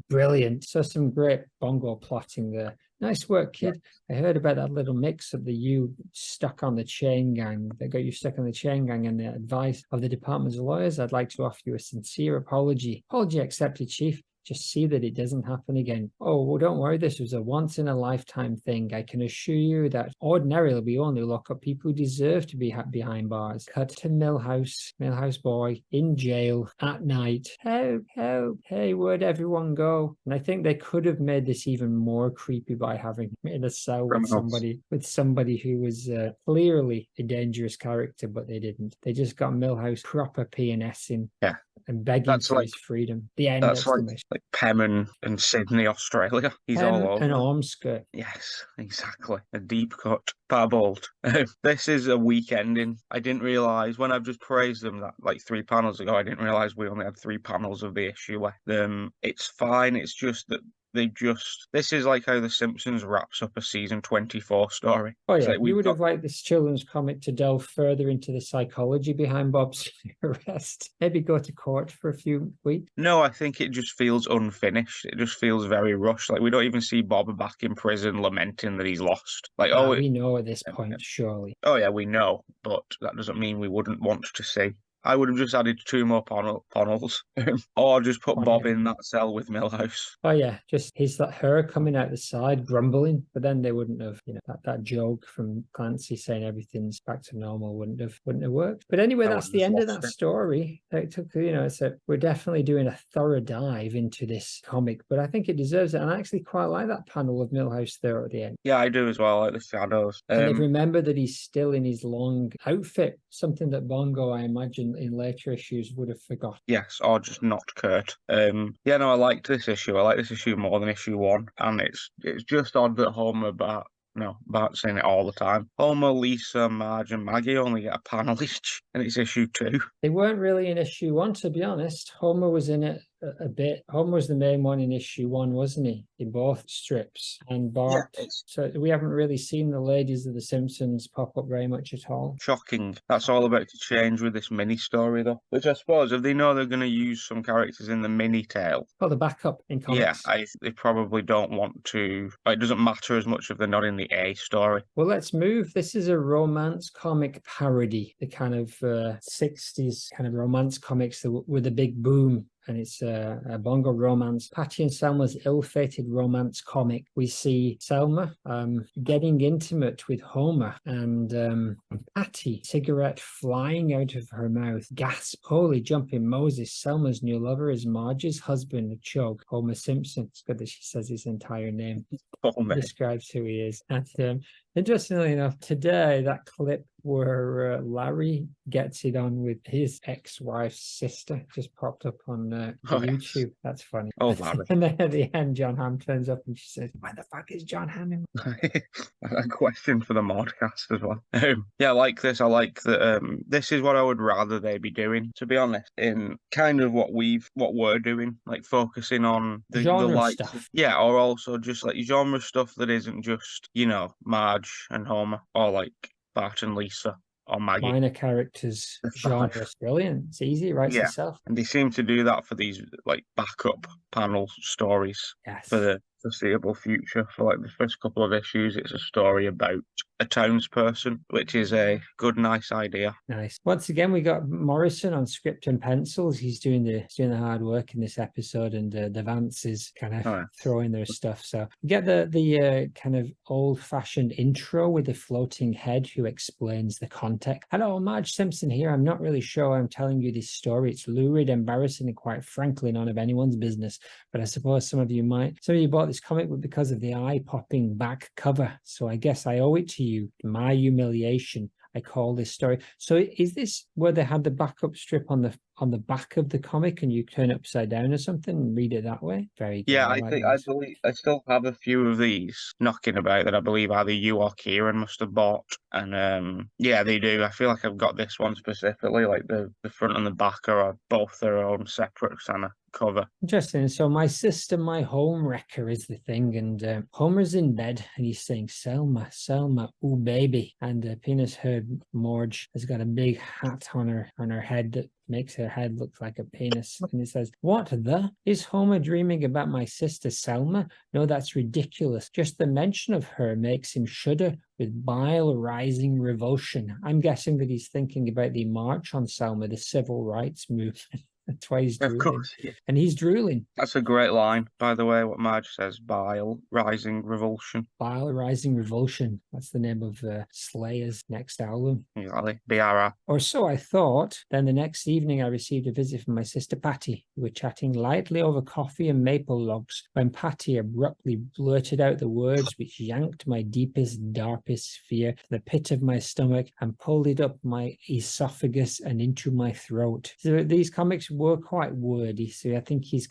Brilliant. So some great Bongo plotting there. Nice work, kid. I heard about that little mix-up that you stuck on the chain gang, that got you stuck on the chain gang, and the advice of the department's lawyers. I'd like to offer you a sincere apology. Apology accepted, Chief. Just see that it doesn't happen again. Oh, well, don't worry. This was a once-in-a-lifetime thing. I can assure you that ordinarily we only lock up people who deserve to be behind bars. Cut to Millhouse boy, in jail at night. Help, help. Hey, where'd everyone go? And I think they could have made this even more creepy by having in a cell with somebody who was clearly a dangerous character, but they didn't. They just got Millhouse proper P&S-ing. Yeah. And begging for his freedom. The end exclamation. Like Pem and Sydney, Australia. He's Pem all over. An arm skirt. Yes, exactly. A deep cut, parboiled. This is a weak ending. I didn't realise, when I've just praised them that like 3 panels ago, I didn't realise we only had 3 panels of the issue left. It's fine. It's just that this is like how The Simpsons wraps up a season 24 story. Oh It's yeah, like you would have liked this children's comic to delve further into the psychology behind Bob's arrest. Maybe go to court for a few weeks. No, I think it just feels unfinished. It just feels very rushed. Like we don't even see Bob back in prison lamenting that he's lost. Like, we know at this point, surely. Oh yeah, we know, but that doesn't mean we wouldn't want to see. I would have just added 2 more panels, or just put Bob in that cell with Millhouse. Oh yeah, just her coming out the side grumbling, but then they wouldn't have, that joke from Clancy saying everything's back to normal wouldn't have worked. But anyway, that's the end of that story. It took, we're definitely doing a thorough dive into this comic, but I think it deserves it. And I actually quite like that panel of Millhouse there at the end. Yeah, I do as well. I like the shadows. And they've remembered that he's still in his long outfit, something that Bongo, I imagine, in later issues would have forgotten. Yes, or just not Kurt. I liked this issue. I like this issue more than issue 1, and it's just odd that Homer, Bart's saying it all the time. Homer, Lisa, Marge, and Maggie only get a panel each, and it's issue 2. They weren't really in issue 1, to be honest. Homer was in it a bit. Homer was the main one in issue 1, wasn't he? In both strips. And Bart. Yeah, so we haven't really seen the ladies of The Simpsons pop up very much at all. Shocking. That's all about to change with this mini story, though. Which I suppose, if they know they're going to use some characters in the mini tale. Oh, the backup in comics. Yeah, they probably don't want to. It doesn't matter as much if they're not in the A story. Well, let's move. This is a romance comic parody. The kind of 60s kind of romance comics with a big boom. And it's a Bongo romance. Patty and Selma's ill-fated romance comic. We see Selma getting intimate with Homer, and Patty, cigarette flying out of her mouth. Gasp, holy jumping Moses. Selma's new lover is Marge's husband, a chug. Homer Simpson. It's good that she says his entire name. Describes who he is. And interestingly enough, today, that clip where Larry gets it on with his ex-wife's sister just popped up on YouTube. Yes. That's funny. Oh, Larry. And then at the end, John Hamm turns up and she says, "Why the fuck is John Hamm?" A question for the modcast as well. Yeah, I like this. I like that. This is what I would rather they be doing, to be honest, in kind of what we're doing, like focusing on the genre stuff. Yeah, or also just like genre stuff that isn't just, Marge and Homer, or like Bart and Lisa, or Maggie. Minor characters, genre. Brilliant. It's easy, writes itself. And they seem to do that for these like backup panel stories for the foreseeable future. For like the first couple of issues, it's a story about a townsperson, which is a good, nice idea. Nice. Once again, we got Morrison on script and pencils. He's doing the hard work in this episode, and the Vance is kind of throwing their stuff. So we get the kind of old-fashioned intro with the floating head who explains the context. Hello, Marge Simpson here. I'm not really sure I'm telling you this story. It's lurid, embarrassing, and quite frankly none of anyone's business. But I suppose some of you bought this comic because of the eye-popping back cover. So I guess I owe it to you, my humiliation. I call this story. So is this where they had the backup strip on on the back of the comic and you turn it upside down or something and read it that way. Very good. Yeah, I I like think I those. believe I still have a few of these knocking about that I believe either you or Kieran must have bought. And yeah, they do. I feel like I've got this one specifically, like the front and the back are both their own separate kind of cover. Interesting. So my sister, my home wrecker is the thing, and Homer's in bed and he's saying, "Selma, Selma, ooh baby," and Penis heard Marge has got a big hat on her head that makes her head look like a penis, and he says, "What the? Is Homer dreaming about my sister Selma? No, that's ridiculous. Just the mention of her makes him shudder with bile rising revulsion." I'm guessing that he's thinking about the March on Selma, the civil rights movement. That's why he's Of drooling. course, yeah. And he's drooling. That's a great line, by the way, what Marge says, bile, rising revulsion. Bile Rising Revulsion. That's the name of Slayer's next album. Exactly. BRR. Or so I thought. Then the next evening I received a visit from my sister Patty. We were chatting lightly over coffee and maple logs when Patty abruptly blurted out the words which yanked my deepest, darkest fear to the pit of my stomach and pulled it up my esophagus and into my throat. So these comics were quite wordy. So I think that's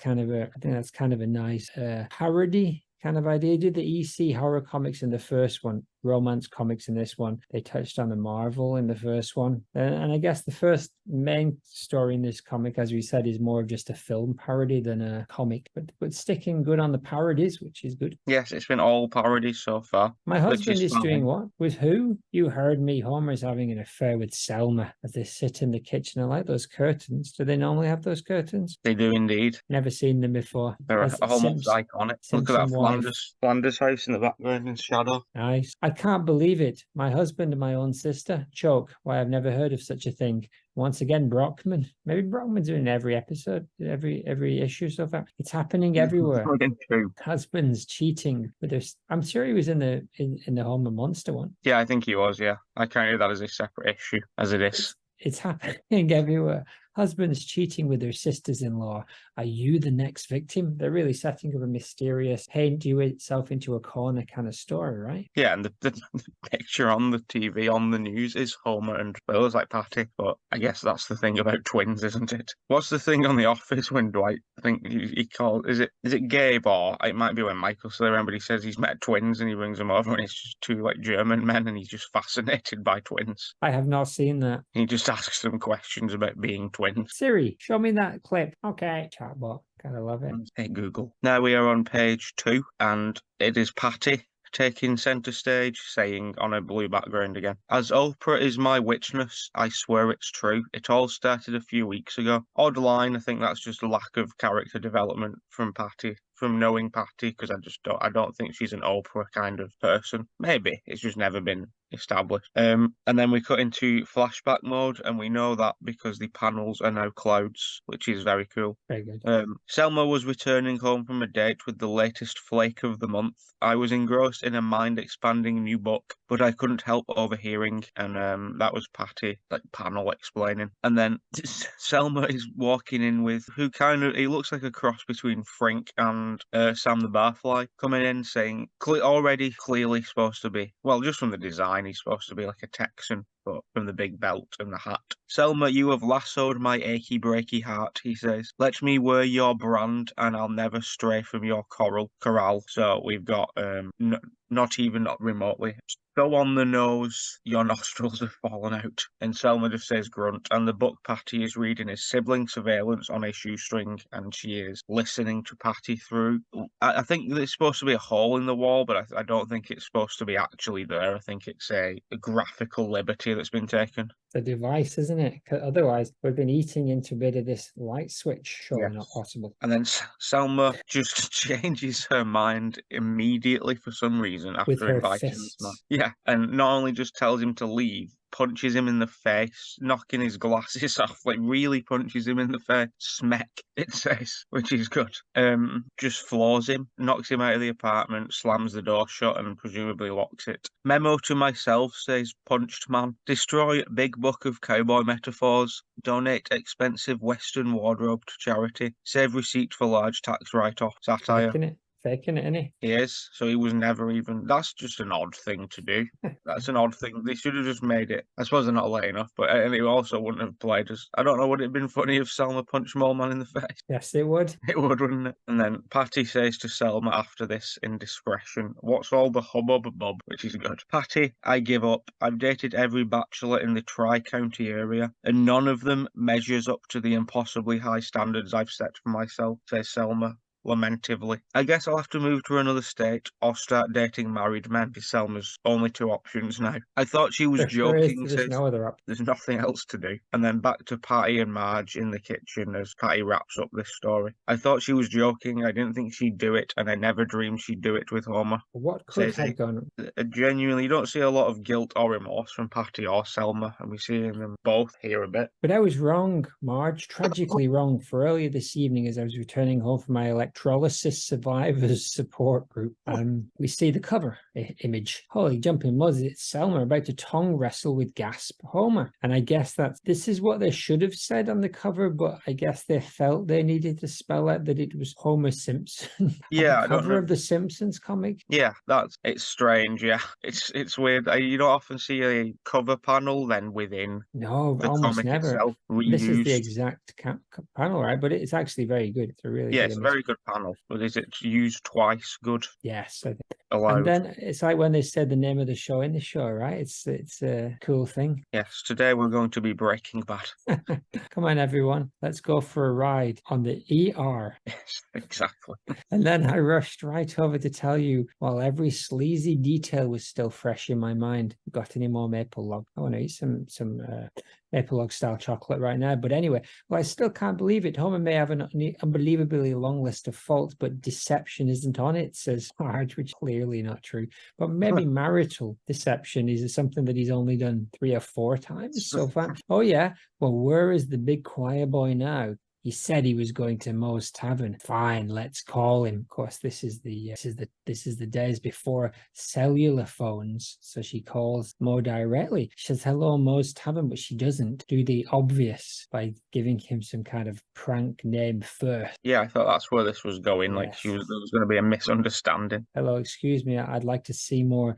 kind of a nice parody kind of idea. Did the EC horror comics in the first one, romance comics in this one? They touched on the Marvel in the first one, and I guess the first main story in this comic, as we said, is more of just a film parody than a comic, but sticking good on the parodies, which is good. Yes, it's been all parodies so far. My husband is fine. doing what? With who? You heard me. Homer's having an affair with Selma as they sit in the kitchen. I like those curtains. Do they normally have those curtains? They do indeed. Never seen them before. They're As almost iconic. Look at that Simpson Flanders house in the background in shadow. Nice. I can't believe it. My husband and my own sister choke. Why, I've never heard of such a thing. Once again, Brockman. Maybe Brockman's doing every episode, every issue so far. It's happening everywhere. True. Husbands cheating with their. I'm sure he was in the Homer Monster one. Yeah, I think he was. Yeah, I counted that as a separate issue, as it is. It's happening everywhere. Husbands cheating with their sisters-in-law. Are you the next victim? They're really setting up a mysterious paint you itself into a corner kind of story, right? Yeah, and the picture on the TV, on the news, is Homer and Bill's like Patty, but I guess that's the thing about twins, isn't it? What's the thing on The Office when Dwight, I think he called, is it Gabe, or it might be when Michael's there, but he says he's met twins and he brings them over and it's just two like German men and he's just fascinated by twins. I have not seen that. He just asks them questions about being twins. Siri, show me that clip. Okay, chatbot. Gotta love it. Hey Google. Now we are on page 2, and it is Patty taking centre stage, saying on a blue background again, "As Oprah is my witness, I swear it's true. It all started a few weeks ago." Odd line. I think that's just a lack of character development from Patty, from knowing Patty, because I don't think she's an Oprah kind of person. Maybe it's just never been established. And then we cut into flashback mode, and we know that because the panels are now clouds, which is very cool. Very good. Selma was returning home from a date with the latest flake of the month. I was engrossed in a mind-expanding new book, but I couldn't help overhearing, and that was Patty, like panel explaining. And then Selma is walking in with who he looks like a cross between Frink and Sam the Barfly, coming in saying already clearly supposed to be, well, just from the design, he's supposed to be like a Texan, but from the big belt and the hat. "Selma, you have lassoed my achy breaky heart," he says. "Let me wear your brand and I'll never stray from your corral." So we've got not remotely. "Go on the nose, your nostrils have fallen out." And Selma just says grunt, and the book Patty is reading is Sibling Surveillance on a Shoestring, and she is listening to Patty through. I think there's supposed to be a hole in the wall, but I don't think it's supposed to be actually there. I think it's a graphical liberty that's been taken. The device, isn't it? 'Cause otherwise, we've been eating into a bit of this light switch. Surely not possible. And then Selma just changes her mind immediately for some reason after With her inviting this fists. man. Yeah, and not only just tells him to leave, punches him in the face, knocking his glasses off, like really punches him in the face. Smack, it says, which is good. Just floors him, knocks him out of the apartment, slams the door shut and presumably locks it. "Memo to myself," says Punched Man. "Destroy big book of cowboy metaphors. Donate expensive Western wardrobe to charity. Save receipt for large tax write-off. Satire." Faking it. faking it, isn't he? He is. So he was never even. That's just an odd thing to do. That's an odd thing. They should have just made it. I suppose they're not late enough, but and it also wouldn't have played as. I don't know. Would it have been funny if Selma punched Mole Man in the face? Yes, it would. It would, wouldn't it? And then Patty says to Selma after this indiscretion, "What's all the hubbub, Bob?" Which is good. Patty, I give up. I've dated every bachelor in the Tri-County area, and none of them measures up to the impossibly high standards I've set for myself, says Selma lamentively. I guess I'll have to move to another state or start dating married men. Is Selma's only two options now. I thought she was joking. There's Says no other option. there's nothing else to do. And then back to Patty and Marge in the kitchen as Patty wraps up this story. I thought she was joking. I didn't think she'd do it, and I never dreamed she'd do it with Homer. What could Says have gone? Genuinely, you don't see a lot of guilt or remorse from Patty or Selma, and we see them both here a bit. But I was wrong, Marge, tragically wrong. For earlier this evening, as I was returning home from my electrolysis survivors support group, we see the cover image. Holy jumping muzz, it's Selma about to tongue wrestle with Gasp Homer. And I guess this is what they should have said on the cover, but I guess they felt they needed to spell out that it was Homer Simpson. Yeah, the cover of the Simpsons comic. Yeah, it's strange. Yeah, it's weird. You don't often see a cover panel then within No, the almost comic never. itself reused. This is the exact panel, right? But it's actually very good. It's a really good it's a image. very good panel. But is it used twice? Good. Yes, I think. Allowed. And then it's like when they said the name of the show in the show, right? It's a cool thing. Yes, today we're going to be Breaking Bad. Come on, everyone. Let's go for a ride on the ER. Yes, exactly. And then I rushed right over to tell you, while every sleazy detail was still fresh in my mind, got any more maple log? I want to eat some maple log style chocolate right now. But anyway, well, I still can't believe it. Homer may have an unbelievably long list of faults, but deception isn't on it, says Marge, which is clearly not true. But maybe marital deception is something that he's only done 3 or 4 times so far. Oh yeah, well, where is the big choir boy now? He said he was going to Moe's Tavern. Fine, let's call him. Of course, this is the days before cellular phones. So she calls Moe directly. She says, "Hello, Moe's Tavern," but she doesn't do the obvious by giving him some kind of prank name first. Yeah, I thought that's where this was going. Like Yes. there was going to be a misunderstanding. Hello, excuse me. I'd like to see more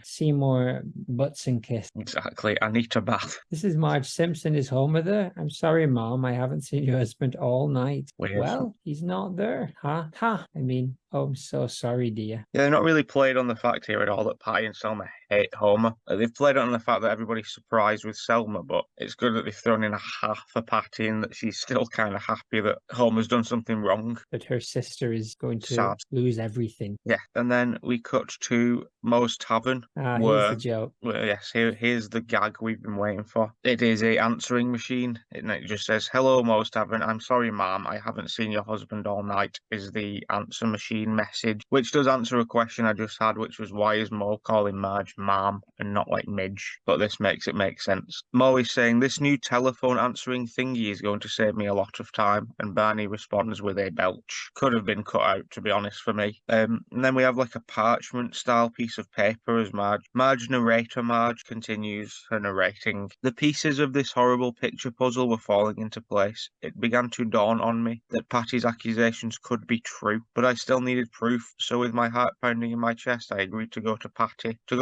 butts and kisses. Exactly. I need a bath. This is Marge Simpson. Is Homer there? I'm sorry, Mom. I haven't seen your husband all night. Weird. Well, he's not there. Ha. I mean, oh, I'm so sorry, dear. Yeah, they're not really played on the fact here at all that Patty and Selma hate Homer. They've played on the fact that everybody's surprised with Selma, but it's good that they've thrown in a half a Patty and that she's still kind of happy that Homer's done something wrong. That her sister is going to Sad. lose everything. Yeah, and then we cut to Moe's Tavern. Here's the joke. Well, yes, here's the gag we've been waiting for. It is a answering machine. It just says, "Hello, Moe's Tavern. I'm sorry, ma'am. I haven't seen your husband all night," is the answer machine message, which does answer a question I just had, which was, why is Moe calling Marge ma'am and not like Midge? But this makes it make sense. Moe is saying, "This new telephone answering thingy is going to save me a lot of time," and Barney responds with a belch. Could have been cut out, to be honest, for me. And then we have like a parchment style piece of paper as Marge narrator Marge continues her narrating. The pieces of this horrible picture puzzle were falling into place. It began to dawn on me that Patty's accusations could be true, but I still needed proof. So with my heart pounding in my chest, I agreed to go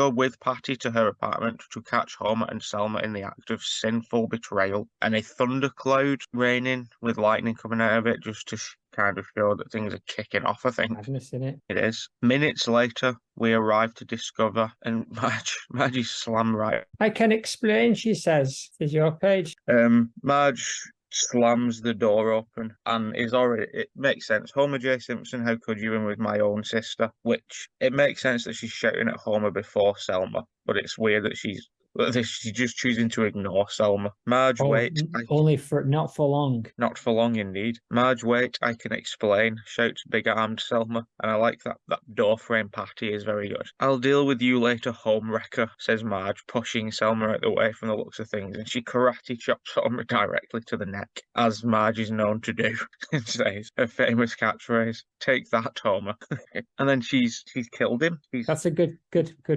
with Patty to her apartment to catch Homer and Selma in the act of sinful betrayal, and a thundercloud raining with lightning coming out of it just to kind of show that things are kicking off, I think. Madness in it. It is. Minutes later, we arrive to discover, and Marge is slam right. I can explain, she says. This is your page. Marge slams the door open and it makes sense. Homer J. Simpson, how could you, and with my own sister? Which, it makes sense that she's shouting at Homer before Selma, but it's weird that she's just choosing to ignore Selma. Marge, wait. Not for long. Not for long, indeed. Marge, wait, I can explain, shouts big-armed Selma, and I like that doorframe Patty is very good. I'll deal with you later, home wrecker, says Marge, pushing Selma out the way from the looks of things, and she karate chops Homer directly to the neck, as Marge is known to do, and says her famous catchphrase, "Take that, Homer." And then she's killed him. That's a good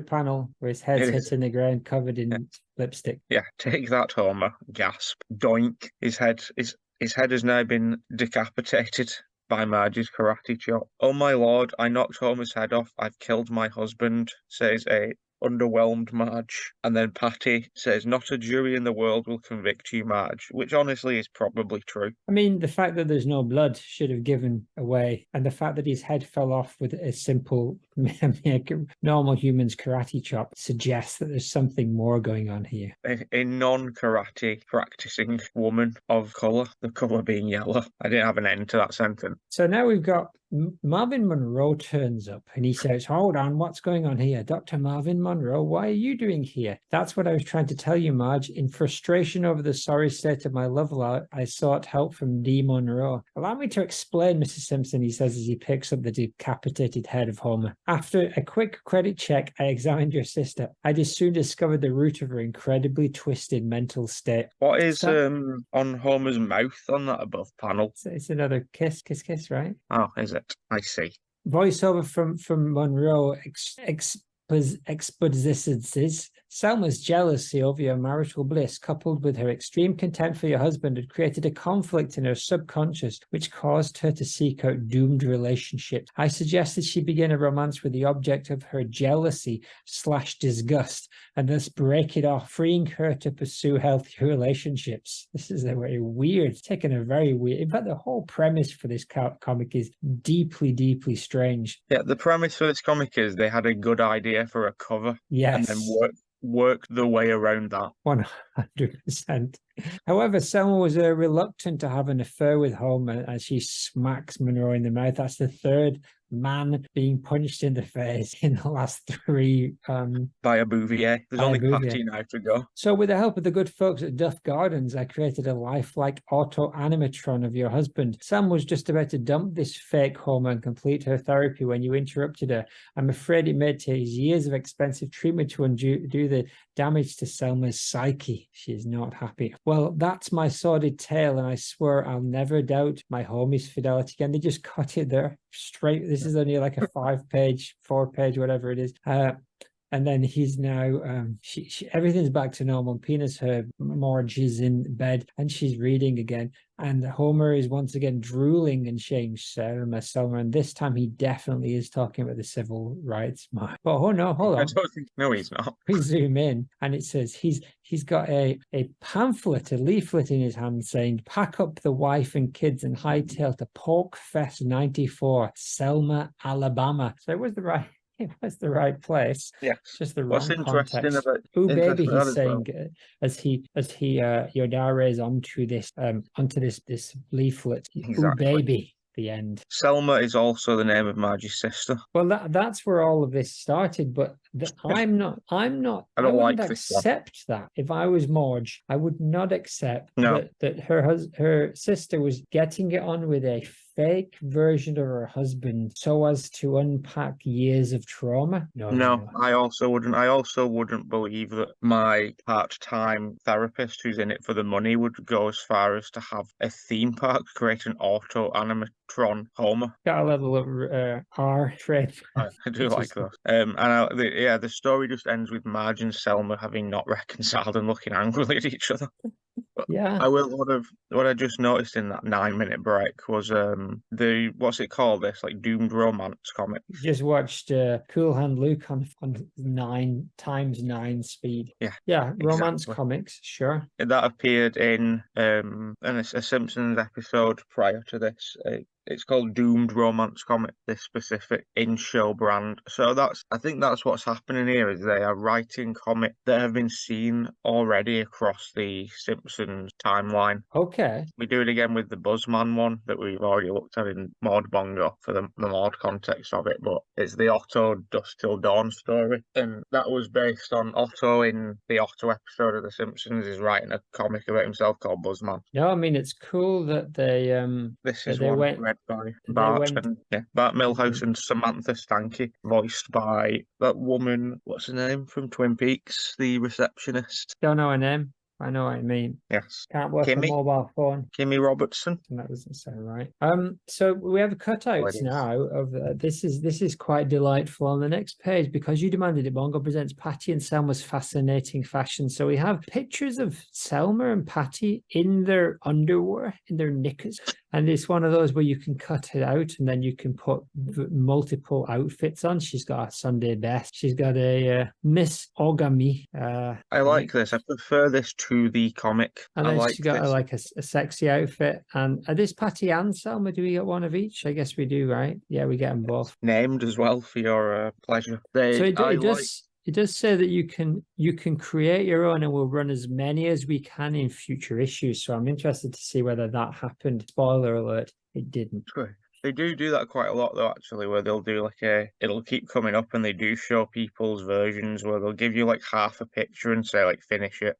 panel where his head's hitting the ground covered in lipstick. Yeah, take that, Homer. Gasp. Doink. His head has now been decapitated by Marge's karate chop. Oh my lord, I knocked Homer's head off. I've killed my husband, says a underwhelmed Marge. And then Patty says, not a jury in the world will convict you, Marge, which honestly is probably true. I mean, the fact that there's no blood should have given away, and the fact that his head fell off with a simple, normal human's karate chop suggests that there's something more going on here. A non-karate practicing woman of colour, the colour being yellow. I didn't have an end to that sentence. So now we've got Marvin Monroe turns up and he says, hold on, what's going on here? Dr. Marvin Monroe, why are you doing here? That's what I was trying to tell you, Marge. In frustration over the sorry state of my love life, I sought help from D. Monroe. Allow me to explain, Mrs. Simpson, he says as he picks up the decapitated head of Homer. After a quick credit check, I examined your sister. I just soon discovered the root of her incredibly twisted mental state. What is on Homer's mouth on that above panel? It's another kiss, right? Oh, is it? I see. Voiceover from Monroe expositions. Selma's jealousy over your marital bliss, coupled with her extreme contempt for your husband, had created a conflict in her subconscious, which caused her to seek out doomed relationships. I suggested she begin a romance with the object of her jealousy/disgust, and thus break it off, freeing her to pursue healthy relationships. This is a very weird, taken a very weird. In fact, the whole premise for this comic is deeply, deeply strange. Yeah, the premise for this comic is they had a good idea for a cover, yes, and then worked the way around that. 100%. However, Selma was reluctant to have an affair with Homer as she smacks Monroe in the mouth. That's the third man being punched in the face in the last three. By a Bouvier. There's only Patty now to go. So with the help of the good folks at Duff Gardens, I created a lifelike auto-animatron of your husband. Sam was just about to dump this fake Homer and complete her therapy when you interrupted her. I'm afraid it may take years of expensive treatment to undo the damage to Selma's psyche. She is not happy. Well, that's my sordid tale, and I swear I'll never doubt my homie's fidelity again. They just cut it there straight. This is only like a 4-page, whatever it is. And then he's now, everything's back to normal. Penis, her Marge is in bed and she's reading again. And Homer is once again drooling and saying Selma. And this time he definitely is talking about the civil rights march. But oh no, hold on. No, he's not. We zoom in and it says he's got a pamphlet, a leaflet in his hand saying, pack up the wife and kids and hightail to Pork Fest 94, Selma, Alabama. So it was the right place. Yeah. Just the Wrong context. About Ooh, baby, he's saying well. as he Yodara is onto this leaflet. Exactly. Ooh, baby. The end. Selma is also the name of Margie's sister. Well, that's where all of this started, but I wouldn't accept that. If I was Marge, I would not accept that her sister was getting it on with a fake version of her husband so as to unpack years of trauma. No. I also wouldn't believe that my part-time therapist who's in it for the money would go as far as to have a theme park create an auto-animatron Homer. Got a level of R trade. I do like those. The story just ends with Marge and Selma having not reconciled and looking angrily at each other. Yeah. What I just noticed in that 9-minute break was what's it called, this like doomed romance comic. Just watched Cool Hand Luke on 9x9 speed. Yeah, romance comics, sure. That appeared in a Simpsons episode prior to this. It's called Doomed Romance Comic, this specific in-show brand. So I think that's what's happening here, is they are writing comics that have been seen already across the Simpsons timeline. Okay. We do it again with the Buzzman one that we've already looked at in Maud Bongo for the Maud context of it, but it's the Otto Dusk Till Dawn story. And that was based on Otto in the Otto episode of The Simpsons is writing a comic about himself called Buzzman. No, I mean, it's cool that they... This is one read by Bart Milhouse and Samantha Stanky, voiced by that woman, what's her name, from Twin Peaks, the receptionist. Don't know her name. I know what I mean. Yes. Can't work a Kimmy? mobile phone. Kimmy Robertson. And that doesn't sound right. So we have cutouts is. now of this is quite delightful on the next page because you demanded it. Bongo presents Patty and Selma's fascinating fashion. So we have pictures of Selma and Patty in their underwear, in their knickers. And it's one of those where you can cut it out and then you can put multiple outfits on. She's got a Sunday best. She's got a Miss Ogami. I like this. I prefer this to the comic. And I then like she's got this. like a sexy outfit. And are this Patty and Selma? Do we get one of each? I guess we do, right? Yeah, we get them both. Named as well for your pleasure. So it does say that you can create your own, and we'll run as many as we can in future issues. So I'm interested to see whether that happened. Spoiler alert, it didn't. They do that quite a lot, though, actually, where they'll do it'll keep coming up and they do show people's versions where they'll give you like half a picture and say, like, finish it.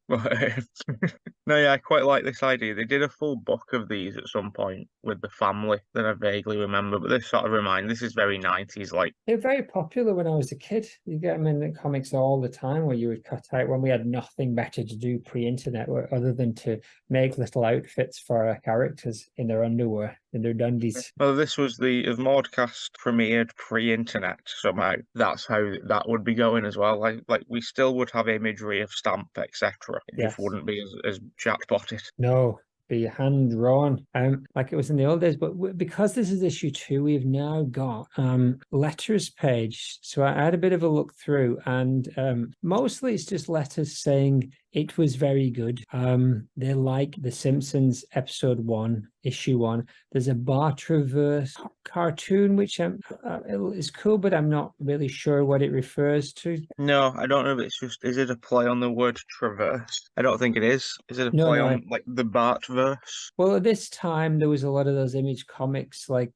No, yeah, I quite like this idea. They did a full book of these at some point with the family that I vaguely remember, but this is very 90s, like. They're very popular when I was a kid. You get them in the comics all the time where you would cut out when we had nothing better to do pre-internet other than to make little outfits for our characters in their underwear, in their dundies. Well, this was if Mordcast premiered pre-internet somehow. That's how that would be going as well. Like we still would have imagery of Stamp, etc. It just wouldn't be as chatbotted. No, be hand drawn, like it was in the old days. But because this is issue 2, we've now got letters page. So I had a bit of a look through, and mostly it's just letters saying it was very good. They like The Simpsons episode 1, issue 1. There's a Bartraverse cartoon, which is cool, but I'm not really sure what it refers to. No, I don't know if it's just, is it a play on the word traverse? I don't think it is. Is it a play on like the Bartverse? Well, at this time, there was a lot of those Image comics, like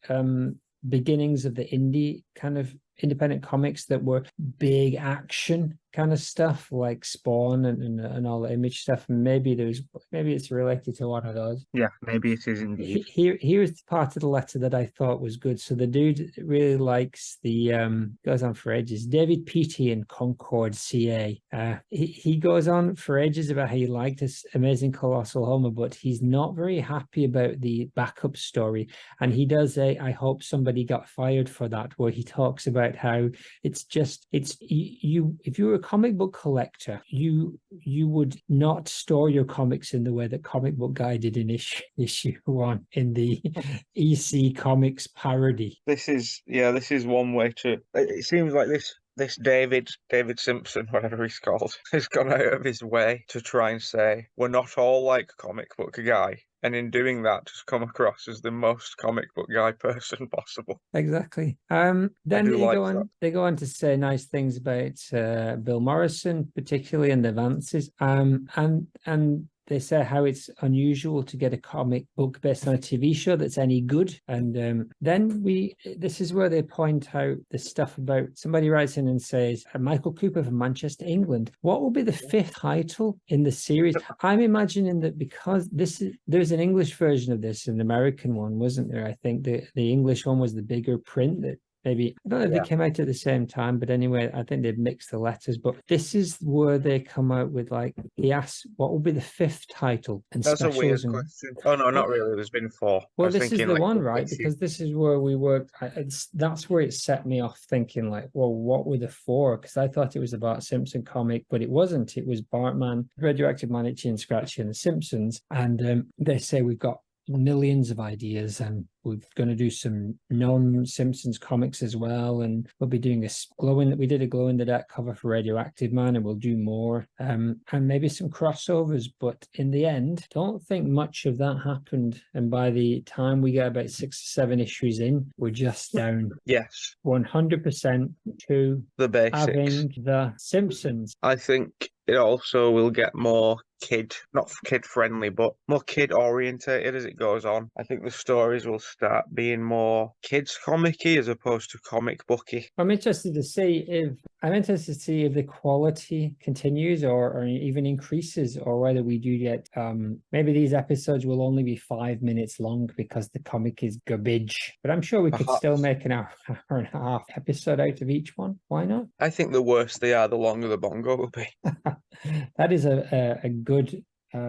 beginnings of the indie kind of independent comics that were big action kind of stuff, like Spawn and all the Image stuff. And maybe it's related to one of those. Yeah, maybe it is indeed. Here's the part of the letter that I thought was good. So the dude really likes goes on for ages. David Peaty in Concord, CA. He goes on for ages about how he liked this Amazing Colossal Homer, but he's not very happy about the backup story. And he does I hope somebody got fired for that, where he talks about how if you were a comic book collector, you would not store your comics in the way that Comic Book Guy did in issue 1 in the EC Comics parody. This is one way to. It seems like this David Simpson, whatever he's called, has gone out of his way to try and say we're not all like Comic Book Guy. And in doing that, just come across as the most Comic Book Guy person possible. Exactly. Then they go on to say nice things about Bill Morrison, particularly in the advances. And they say how it's unusual to get a comic book based on a TV show that's any good. And then this is where they point out the stuff about, somebody writes in and says, Michael Cooper from Manchester, England, what will be the 5th title in the series? I'm imagining that because there's an English version of this, an American one, wasn't there? I think the English one was the bigger print that maybe, I don't know if they came out at the same time, but anyway, I think they've mixed the letters. But this is where they come out with, like, he asks, what will be the 5th title? And that's a weird question. Oh, no, not really. There's been 4. Well, this is the one, right? Because this is where we worked. That's where it set me off thinking, like, well, what were the 4? Because I thought it was about Simpson comic, but it wasn't. It was Bartman, Radioactive Man, Itchy and Scratchy, and the Simpsons. And they say we've got millions of ideas, and we're going to do some non-Simpsons comics as well, and we'll be doing we did a glow in the dark cover for Radioactive Man, and we'll do more, and maybe some crossovers. But in the end, don't think much of that happened, and by the time we get about 6 or 7 issues in, we're just down 100% to the basics, having the Simpsons. I think it also will get more not kid friendly, but more kid orientated as it goes on. I think the stories will start being more kids comic-y as opposed to comic booky. I'm interested to see if the quality continues or even increases, or whether we do get maybe these episodes will only be 5 minutes long because the comic is garbage. But I'm sure we could still make an hour and a half episode out of each one. Why not? I think the worse they are, the longer the Bongo will be. That is a good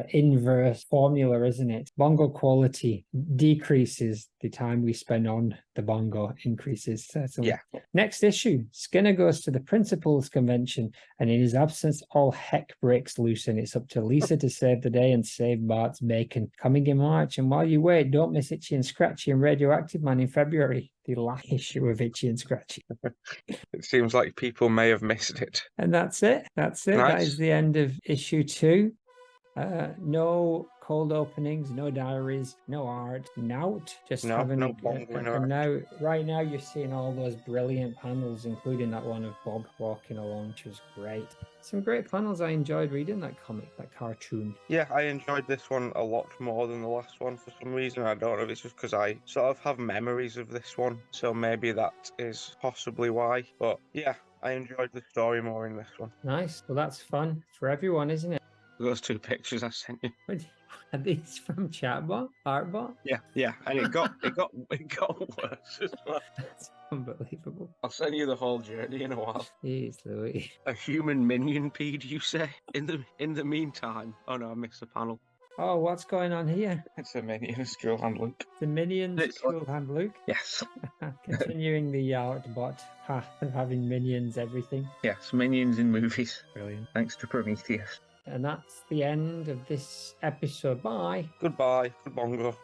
inverse formula, isn't it? Bongo quality decreases the time we spend on the bongo, increases certainly. Yeah. Next issue, Skinner goes to the Principals Convention, and in his absence, all heck breaks loose, and it's up to Lisa to save the day and save Bart's bacon. Coming in March, and while you wait, don't miss Itchy and Scratchy and Radioactive Man in February, the last issue of Itchy and Scratchy. It seems like people may have missed it. And that's it. That's it. That Nice. is the end of issue 2. No cold openings, no diaries, no art, nout. Just No having Bongo in and now, right now, you're seeing all those brilliant panels, including that one of Bob walking along, which was great. Some great panels. I enjoyed reading that comic, that cartoon. Yeah, I enjoyed this one a lot more than the last one for some reason. I don't know if it's just because I sort of have memories of this one, so maybe that is possibly why. But yeah, I enjoyed the story more in this one. Nice. Well, that's fun for everyone, isn't it? Those 2 pictures I sent you. Are these from Chatbot? Artbot? Yeah, and it got worse as well. That's unbelievable. I'll send you the whole journey in a while. Jeez, Louis. A human minion peed, you say? In the meantime, oh no, I missed a panel. Oh, what's going on here? It's a minion, a scroll hand Luke. The Minions It's Cool Hand Luke. Yes, Continuing the Outbot of having minions, everything. yes, minions in movies. Brilliant. Thanks to Prometheus. And that's the end of this episode. Bye. Goodbye, good bongo.